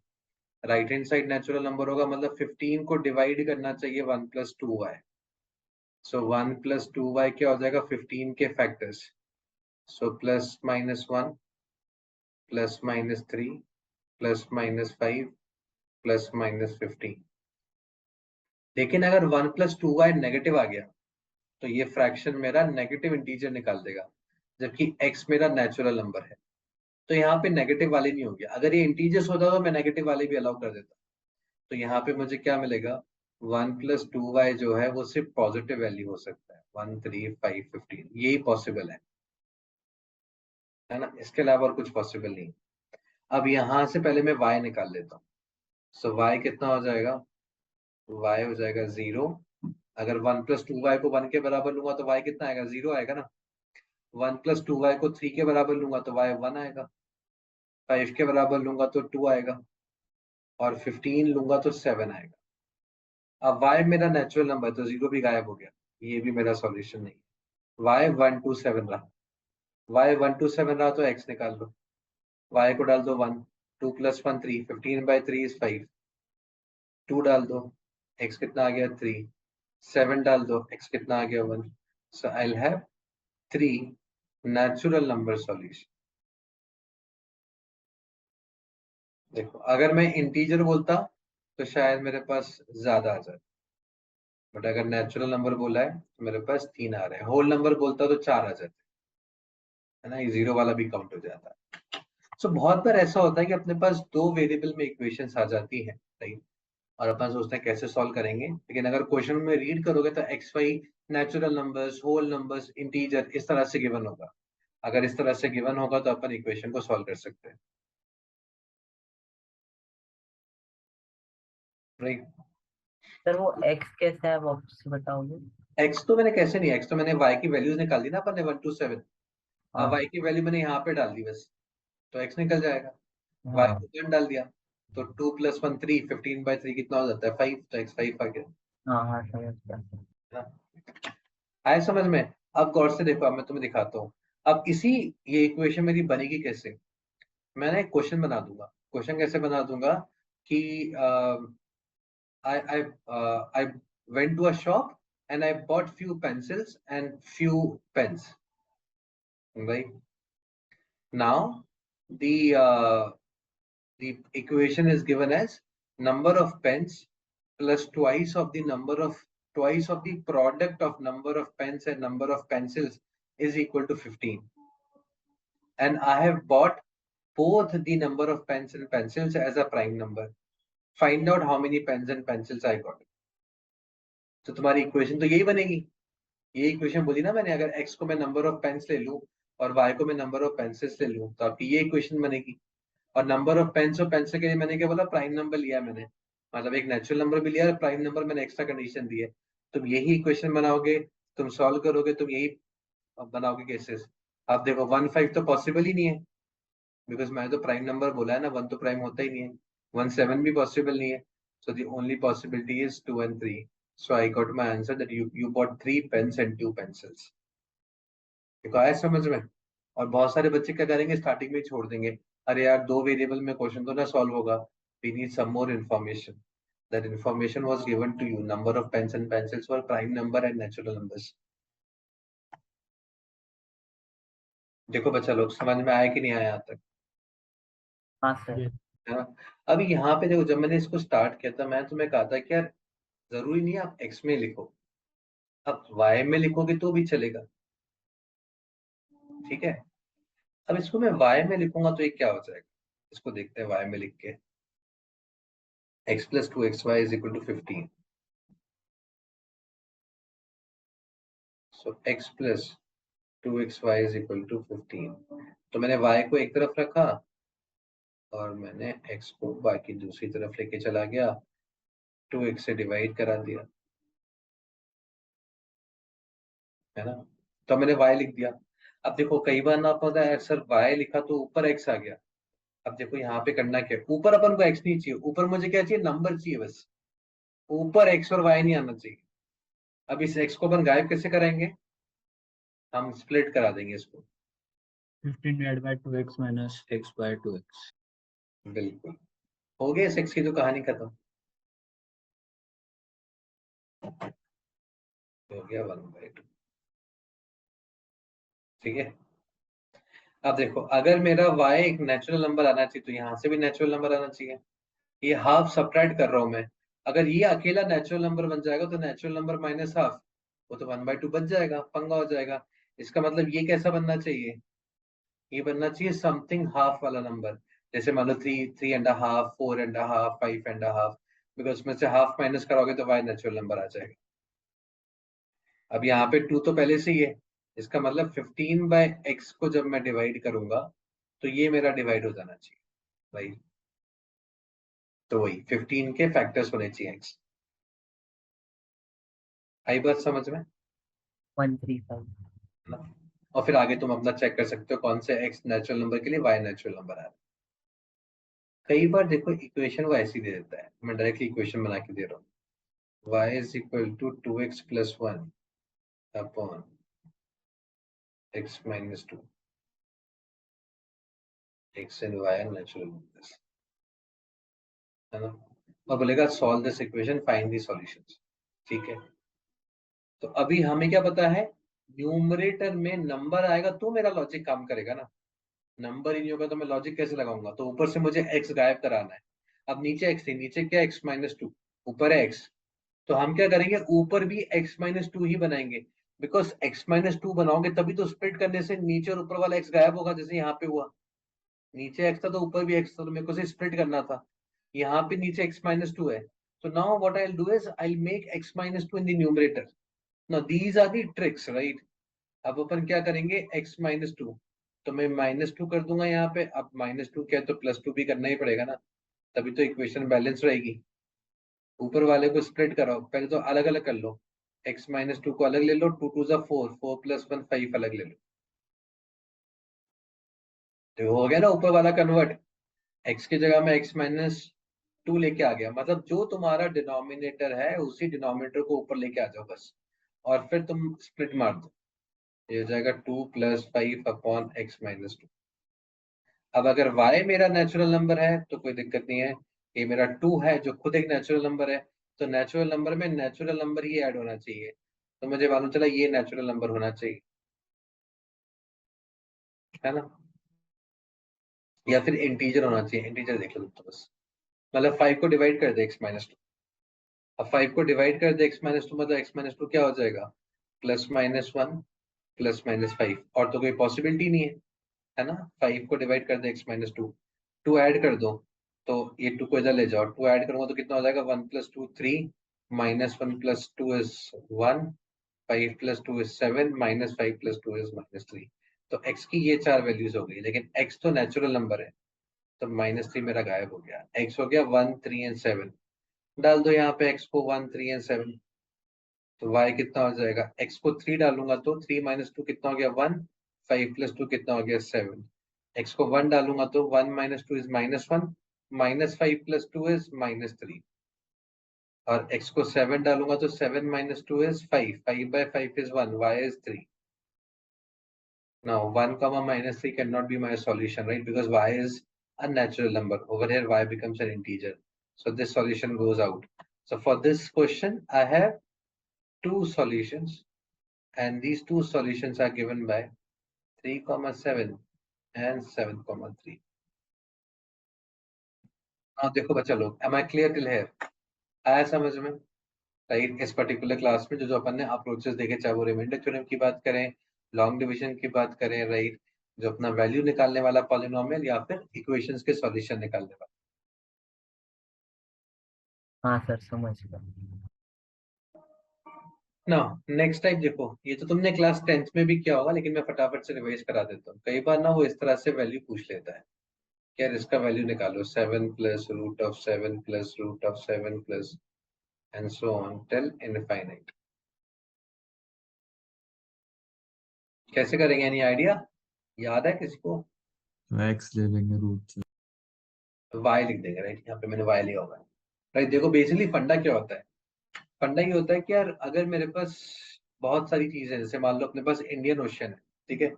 Right hand side natural number होगा मतलब 15 को डिवाइड करना चाहिए 1 plus 2y। So 1 plus 2y क्या हो जाएगा, 15 के factors. So plus minus 1 plus minus 3 plus minus 5 plus minus 15। लेकिन अगर 1 plus 2y नेगेटिव आ गया तो ये फ्रैक्शन मेरा नेगेटिव इंटीजर निकाल देगा, जबकि x मेरा नेचुरल नंबर है। तो यहाँ पे नेगेटिव वाले नहीं हो गया, अगर ये इंटीजर्स होता तो मैं नेगेटिव वाले भी अलाउ कर देता। तो यहाँ पे मुझे क्या मिलेगा, 1 plus 2y जो है वो सिर्फ पॉजिटिव वैल्यू हो सकता है, 1 3 5 15, यही पॉसिबल है ना, इसके अलावा और कुछ पॉसिबल नहीं। अब यहाँ से पहले मैं y निकाल लेता हूँ। सो y कितना हो जाएगा, y हो जाएगा 0। अगर 1 plus 2y को 1 के बराबर लूंगा तो y कितना आएगा, 0 आएगा ना। 1 plus 2y को 3 के बराबर लूंगा तो y 1 आएगा, 5 के बराबर लूंगा तो 2 आएगा, और 15 लूंगा तो 7 आएगा। अब y मेरा नेचुरल नंबर तो 0 भी गायब हो गया, ये भी मेरा सॉल्यूशन नहीं है। y 1 2 7 रहा, y 1 2 7 रहा तो x निकाल लो, y को डाल दो 1, 2 plus 1 3, 15/3 is 5, 2 डाल दो, x कितना आ गया 3, 7 डाल दो, x कितना आ गया 1। So I'll have 3 natural number solution। देखो अगर मैं इंटीजर बोलता तो शायद मेरे पास ज्यादा आ जाए, बट अगर नेचुरल नंबर बोला है तो मेरे पास 3 आ रहे हैं। होल नंबर बोलता तो 4 आ जाते, है ना, ये जीरो वाला भी काउंट हो जाता है। सो बहुत बार ऐसा होता है कि अपने पास दो वेरिएबल में इक्वेशंस आ जाती हैं, राइट, और अपन सोचते हैं कैसे सॉल्व करेंगे, लेकिन अगर क्वेश्चन में रीड करोगे तो x y natural numbers, whole numbers, integer इस तरह से गिवन होगा। अगर इस तरह से गिवन होगा तो अपन इक्वेशन को सॉल्व कर सकते हैं, राइट। सर वो x कैसा है वापस से बताओगे? एक्स तो मैंने कैसे नहीं, एक्स तो मैंने वाई की वैल्यूज निकाल दी ना अपन ने 1 to 7। अब हाँ वाई की वैल्यू मैंने यहाँ पे डाल दी बस, तो एक्स निकल जाएगा। वाई हाँ को 1 डाल दिया, तो 2 + 1 3, 15/3 कितना हो जाता है 5, तो एक्स 5 आ गया। हाँ हाँ समझ गया। है ना? आए समझ में? अब गौर से देखो, अब मैं तुम्हें दिखाता हूँ। अब इसी, ये इक्वेशन मेरी बनेगी कैसे? मैं ना एक क्वेश्चन बना दूंगा। क्वेश्चन कैसे बना दूंगा कि I went to a shop and I bought few pencils and few pens. Right now, the equation is given as number of pens plus twice of the product of number of pens and number of pencils is equal to 15. And I have bought both the number of pens and pencils as a prime number. Find out how many pens and pencils I got. तो तुम्हारी equation तो यही बनेगी। ये equation बोली ना मैंने, अगर x को मैं नंबर ऑफ पेन्स ले लूं और y को मैं नंबर ऑफ पेंसिल्स ले लूं, तो आपकी ये इक्वेशन बनेगी। और नंबर ऑफ पेन्स और पेंसिल के लिए मैंने क्या बोला, प्राइम नंबर लिया मैंने, मतलब एक नेचुरल नंबर भी लिया और प्राइम नंबर मैंने एक्स्ट्रा कंडीशन दी है। तुम यही इक्वेशन बनाओगे, तुम सॉल्व करोगे, तुम यही बनाओगे केसेस। अब देखो 1 5 तो पॉसिबल ही नहीं है, बिकॉज मैंने तो प्राइम नंबर बोला है ना, 1 तो प्राइम होता ही नहीं है। 1 7 भी पॉसिबल नहीं है। So the only possibility is 2 and 3. So I got my answer that you bought 3 pens and 2 pencils. देखो आया समझ में? और बहुत सारे बच्चे क्या करेंगे, स्टार्टिंग में ही छोड़ देंगे, अरे यार 2 वेरिएबल में क्वेश्चन तो ना सॉल्व होगा, we need some more information. That information was given to you. Number of pens and pencils were prime number and natural numbers. देखो बच्चा लोग, समझ में आया कि नहीं आया यहाँ तक? हाँ सर। Yes. है ना? अभी यहाँ पे देखो, जब मैंने इसको स्टार्ट किया था, मैं तुम्हें कहा था कि यार जरूरी नहीं आप एक्स में लिखो, आप वाई में लिखोगे तो भी चलेगा। ठीक है, अब इसको मैं वाई में लिखूंगा तो ये क्या हो जाएगा, इसको देखते हैं वाई में लिख के। x + 2xy = 15। सो x + 2xy = 15। तो मैंने y को एक तरफ रखा और मैंने x को बाकी दूसरी तरफ लेके चला गया, 2x से डिवाइड करा दिया, है ना? तो मैंने y लिख दिया। अब देखो कई बार ना पता है सर, y लिखा तो ऊपर x आ गया। अब देखो यहाँ पे करना क्या है, ऊपर अपन को x नहीं चाहिए, ऊपर मुझे क्या चाहिए, नंबर चाहिए बस। ऊपर x और y नहीं आना चाहिए। अब इस x को अपन गायब कैसे कराएंगे, हम स्प्लिट करा देंगे इसको। 15 divided by 2x minus x by 2x. बिल्कुल, हो गया इस x की तो कहानी खत्म, हो गया 1/2। ठीक है, अब देखो अगर मेरा y एक नेचुरल नंबर आना चाहिए तो यहाँ से भी नेचुरल नंबर आना चाहिए। ये हाफ सब्ट्रैक्ट कर रहा हूं मैं, अगर ये अकेला नेचुरल नंबर बन जाएगा तो नेचुरल नंबर माइनस हाफ, वो तो 1/2 बच जाएगा, पंगा हो जाएगा। इसका मतलब ये कैसा बनना चाहिए, ये बनना चाहिए समथिंग हाफ वाला नंबर। जैसे मान लो 3, 3.5, 4.5, 5.5, बिकॉज उसमें से हाफ माइनस करोगे तो y नेचुरल नंबर आ जाएगा। अब यहाँ पे 2 तो पहले से ही है, इसका मतलब 15/x को जब मैं डिवाइड करूंगा तो ये मेरा डिवाइड हो जाना चाहिए भाई। तो वही 15 के फैक्टर्स होने चाहिए x। आई बात समझ में? 135। ना? और फिर आगे तुम अपना चेक कर सकते हो कौन से x नेचुरल नंबर के लिए y नेचुरल नंबर आ रहा है। कई बार देखो इक्वेशन वो ऐसी दे देता है, मैं डायरेक्टली इक्वेशन बना के दे रहा हूँ, y = 2x + 1 upon x - 2, x and y are natural numbers, है ना? और बोलेगा solve this equation, find the solutions. ठीक है, तो अभी हमें क्या पता है, न्यूमरेटर में नंबर आएगा तो मेरा लॉजिक काम करेगा ना, नंबर ही नहीं होगा तो मैं लॉजिक कैसे लगाऊंगा? तो ऊपर से मुझे x गायब कराना है। अब नीचे x थी, नीचे क्या x - 2, ऊपर है x, तो हम क्या करेंगे, ऊपर भी x - 2 ही बनाएंगे, बिकॉज x - 2 बनाओगे तभी तो स्प्लिट करने से नीचे और ऊपर वाला x गायब होगा, जैसे यहाँ पे हुआ। नीचे x था तो ऊपर भी x था, तो मेरे को से स्प्लिट करना था। यहाँ पे नीचे x - 2 है, so now what I'll do is I'll make x - 2 in the numerator. Now these are the tricks, right? अब अपन क्या करेंगे, x - 2, तो मैं -2 कर दूंगा यहाँ पे। अब -2 क्या है तो +2 भी करना ही पड़ेगा ना, तभी तो इक्वेशन बैलेंस रहेगी। ऊपर वाले को स्प्लिट कराओ, पहले तो अलग अलग कर लो, x माइनस 2 को अलग ले लो, 2 2 जा 4, 4 प्लस 1 5 अलग ले लो, तो हो गया ना ऊपर वाला कन्वर्ट, x की जगह में x माइनस 2 लेके आ गया, मतलब जो तुम्हारा डिनोमिनेटर है उसी डिनोमिनेटर को ऊपर लेके आ जाओ बस, और फिर तुम स्प्लिट मार दो, ये हो जाएगा 2 प्लस 5 अपॉन x माइनस 2। अब अगर y मेरा नेचुरल नंबर है तो कोई दिक्कत नहीं है, ये मेरा 2 है जो खुद एक नेचुरल नंबर है, तो नेचुरल नंबर में नेचुरल नंबर ही ऐड होना चाहिए, तो मुझे मालूम चला ये नेचुरल नंबर होना चाहिए, है ना, या फिर इंटीजर होना चाहिए, इंटीजर देख लो तो बस, मतलब 5 को डिवाइड कर दे x माइनस 2, अब 5 को डिवाइड कर दे x माइनस 2, मतलब x माइनस 2 क्या हो जाएगा, प्लस माइनस 1 प्लस माइनस 5, और तो कोई पॉसिबिलिटी नहीं है ना, 5 को डिवाइड कर दे x माइनस 2, 2 ऐड कर दो, तो ये 2 को इधर ले जाओ, 2 ऐड करूंगा तो कितना हो जाएगा, 1 plus 2 3, minus 1 plus 2 is 1, 5 plus 2 is 7, minus 5 plus 2 is minus 3, तो x की ये 4 वैल्यूज हो गई, लेकिन x तो नेचुरल नंबर है, तो माइनस 3 मेरा गायब हो गया, x हो गया 1 3 एंड 7, डाल दो यहाँ पे x को 1 3 एंड 7, तो y कितना हो जाएगा, x को 3 डालूंगा तो 3 माइनस 2 कितना हो गया 1, 5 प्लस 2 कितना हो गया 7, x को 1 डालूंगा तो 1 minus 2 is minus 1, minus 5 plus 2 is minus 3, और x को 7 डालूंगा तो 7 minus 2 is 5, 5 by 5 is 1, y is 3. Now 1 comma minus 3 cannot be my solution, right? Because y is a natural number. Over here y becomes an integer. So this solution goes out. So for this question I have two solutions, and these two solutions are given by 3 comma 7 and 7 comma 3. Now देखो बच्चा लोग, am I clear till here? आया समझ में? Right, इस particular class में जो जो अपन ने अप्रोचेस देखे, चाहे वो रिमाइंडर थ्योरम की बात करें, लॉन्ग डिवीजन की बात करें, राइट, जो अपना वैल्यू निकालने वाला पॉलिनोमियल या फिर इक्वेशंस के सॉल्यूशन निकालने वाला। हाँ सर समझ गया। ना नेक्स्ट टाइप देखो, ये तो तुमने क्लास 10th में भी किया होगा, लेकिन मैं फटाफट से रिवाइज करा देता हूँ। कई बार ना वो इस तरह से वैल्यू पूछ लेता है, यार इसका वैल्यू निकालो, 7 plus root of 7 plus root of 7 plus and so on till infinite. कैसे करेंगे, एनी आइडिया, याद है किसी को? x ले लेंगे रूट से, वाई लिख देंगे, राइट, यहाँ पे मैंने वाई लिया होगा, राइट। देखो बेसिकली फंडा क्या होता है, फंडा ये होता है कि यार अगर मेरे पास बहुत सारी चीजें, जैसे मान लो अपने पास इंडियन ओशन है, ठीक है,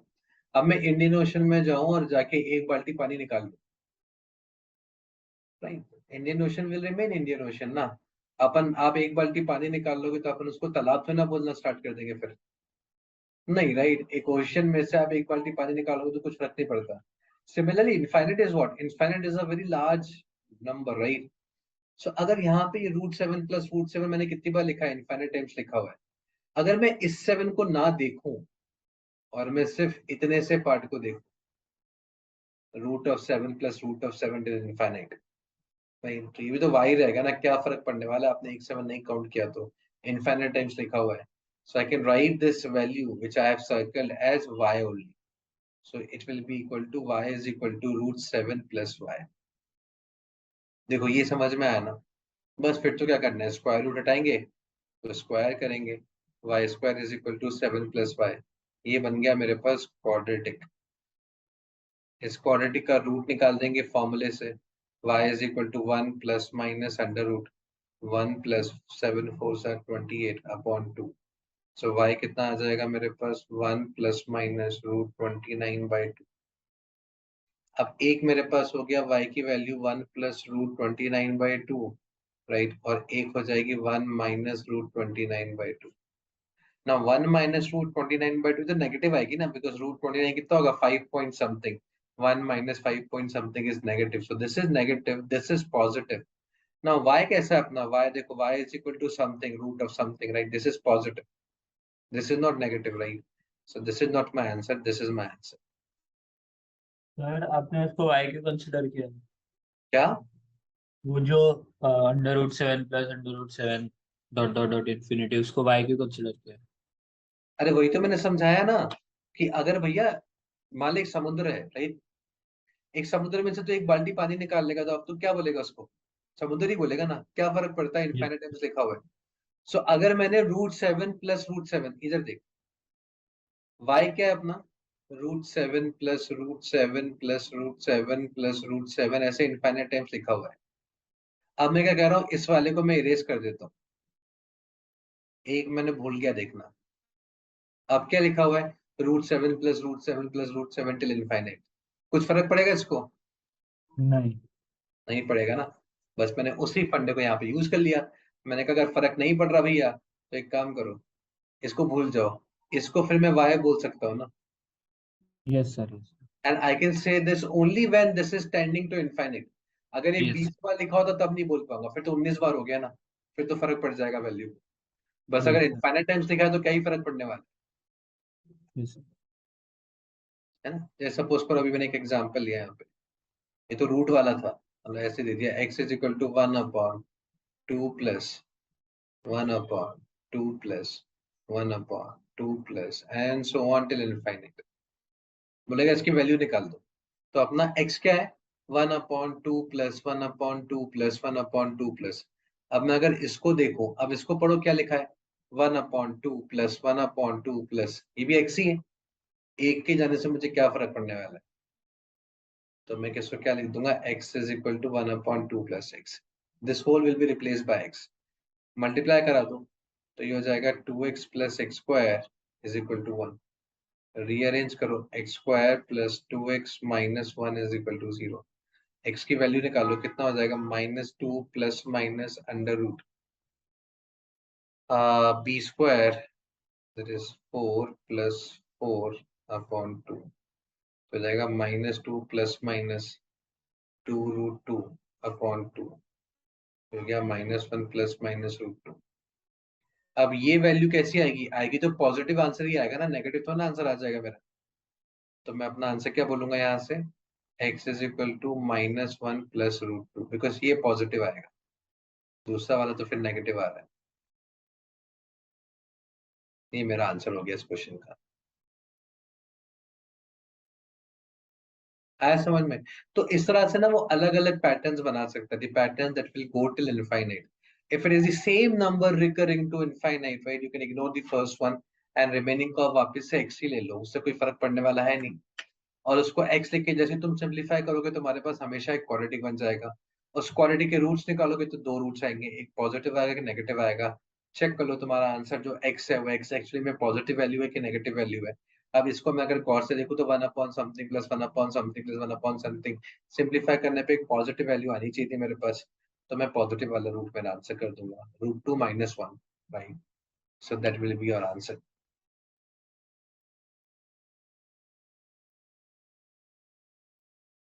अब मैं इंडियन ओशन में जाऊं और जाके एक बाल्टी पानी निकाल लूं, right, Indian ocean will remain Indian ocean ना, अपन आप एक बाल्टी पानी निकाल लोगे तो अपन उसको तालाब तो ना बोलना स्टार्ट कर देंगे फिर, नहीं, राइट, एक ओशन में से आप एक बाल्टी पानी निकालोगे तो कुछ फर्क नहीं पड़ता। Similarly infinite is what, infinite is a very large number, right. So अगर यहाँ पे ये रूट 7 प्लस रूट 7 मैंने कितनी बार लिखा है, इनफाइनाइट टाइम्स लिखा हुआ है, अगर मैं इस 7 को ना देखूं और मैं सिर्फ इतने से पार्ट को देखूं, root of 7 plus root of 7 is infinite, भाई तो ये भी तो वाई रहेगा ना, क्या फर्क पड़ने वाला है, आपने एक 7 नहीं काउंट किया तो, इनफाइनाइट टाइम्स लिखा हुआ है, so I can write this value which I have circled as y only, so it will be equal to y is equal to root 7 plus y. देखो ये समझ में आया ना, बस फिर तो क्या करना है, स्क्वायर रूट हटाएंगे तो स्क्वायर करेंगे, y square is equal to 7 plus y, ये बन गया मेरे पास क्वाड्रेटिक। इस क्वाड्रेटिक का रूट निकाल देंगे फॉर्मूले से, y is equal to 1 plus minus under root 1 प्लस 7 4 28 अपॉन 2, सो y कितना आ जाएगा मेरे पास, 1 प्लस माइनस रूट 29/2। अब एक मेरे पास हो गया y की वैल्यू 1 प्लस रूट 29/2, राइट, और एक हो जाएगी 1 माइनस रूट 29/2। ना 1 माइनस रूट 29/2 तो नेगेटिव आएगी ना, बिकॉज रूट 29 कितना होगा, 5 point something, 1 minus 5 point something is negative, so this is negative, this is positive. Now y कैसा है अपना, y देखो, y is equal to something, root of something, right, this is positive, this is not negative, right, so this is not my answer, this is my answer. Sir आपने उसको y क्यों consider किया, क्या? वो जो under root 7 plus under root 7 dot dot dot infinity, उसको y क्यों consider किया? अरे वही तो मैंने समझाया ना, कि अगर भैया मान लो एक समुद्र है, राइट, एक समुद्र में से तो एक बाल्टी पानी निकाल लेगा, तो अब तो क्या बोलेगा उसको, समुद्र ही बोलेगा ना, क्या फर्क पड़ता है, इनफाइनाइट टाइम्स लिखा हुआ है। सो अगर मैंने √7 प्लस √7, इधर देख, y क्या है अपना, √7 प्लस √7 प्लस √7 प्लस √7, ऐसे इनफाइनाइट टाइम्स लिखा हुआ है। अब मैं क्या कह रहा हूँ, इस वाले को मैं इरेज कर देता हूँ, एक मैंने भूल गया देखना। अब क्या लिखा हुआ है, √7 प्लस √7 प्लस √7 टिल इनफाइनाइट। कुछ फर्क पड़ेगा इसको? नहीं। नहीं पड़ेगा ना। बस मैंने उसी फंडे को यहाँ पे यूज कर लिया। मैंने कहा अगर फर्क नहीं पड़ रहा भैया तो एक काम करो, इसको भूल जाओ, इसको फिर मैं y बोल सकता हूँ ना। Yes sir, yes and I can say this only when this is tending to infinite. अगर ये Yes. 20 बार लिखा होता तब नहीं बोल पाऊंगा, फिर तो 19 बार हो गया ना, फिर तो फर्क पड़ जाएगा वैल्यू। बस Yes, अगर sir. इनफाइनाइट टाइम्स लिखा है तो क्या ही फर्क पड़ने वाला Yes, sir. है ना। जैसे सपोज करो, अभी मैंने एक एग्जांपल लिया यहाँ पे, ये तो रूट वाला था, हमने ऐसे दे दिया x is equal to 1/2 plus 1/2 plus 1/2 plus and so on till infinite. बोलेगा इसकी वैल्यू निकाल दो, तो अपना x क्या है, 1/2 प्लस 1/2 प्लस 1/2 प्लस। अब मैं अगर इसको देखूं, अब इसको पढ़ो क्या लिखा है, 1/2 प्लस 1/2 प्लस, ये भी x ही है, एक के जाने से मुझे क्या फर्क पड़ने वाला है। तो मैं किसको क्या लिख दूंगा, x is equal to 1/2 plus x, this whole will be replace by x, multiply करा दो तो ये हो जाएगा 2x plus x square is equal to 1। Rearrange करो, x square plus 2x minus 1 is equal to 0। x की value निकालो, कितना हो जाएगा, -2 plus minus under root b square that is 4 plus 4/2, तो जाएगा -2 प्लस माइनस 2√2/2, तो गया -1 प्लस माइनस √2। अब ये वैल्यू कैसी आएगी, आएगी तो पॉजिटिव आंसर ही आएगा ना, नेगेटिव तो ना आंसर आ जाएगा मेरा। तो मैं अपना आंसर क्या बोलूंगा यहाँ से, x is equal to -1 plus √2, because ये पॉजिटिव आएगा, दूसरा वाला तो फिर नेगेटिव आ रहा है। ये मेरा आंसर हो गया इस क्वेश्चन का। आया समझ में? तो इस तरह से ना वो अलग अलग पैटर्न्स बना सकता है, pattern that will go till infinite. If it is the same number recurring to infinite, right, you can ignore the first one and remaining को वापस से x ही ले लो, उससे कोई फर्क पड़ने वाला है नहीं। और उसको x लिख के जैसे तुम सिंप्लीफाई करोगे, तुम्हारे पास हमेशा एक क्वाड्रेटिक बन जाएगा। उस क्वाड्रेटिक के रूट्स निकालोगे तो दो रूट्स आएंगे, एक पॉजिटिव आएगा कि नेगेटिव आएगा। चेक कर लो तुम्हारा आंसर जो x है वो x एक्चुअली में पॉजिटिव वैल्यू है कि नेगेटिव वैल्यू है। अब इसको मैं अगर गौर से देखूं तो 1/समथिंग प्लस 1/समथिंग प्लस 1/समथिंग, सिंप्लीफाई करने पे एक पॉजिटिव वैल्यू आनी चाहिए थी मेरे पास, तो मैं पॉजिटिव वाला रूट मेरा आंसर कर दूंगा, √2 - 1, right. So that will be your answer.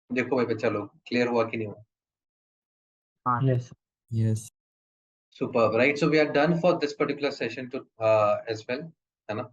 देखो भाई बच्चा लोग, क्लियर हुआ कि नहीं हुआ? हाँ Yes. Yes. Superb, right? So we are done for this particular session to as well.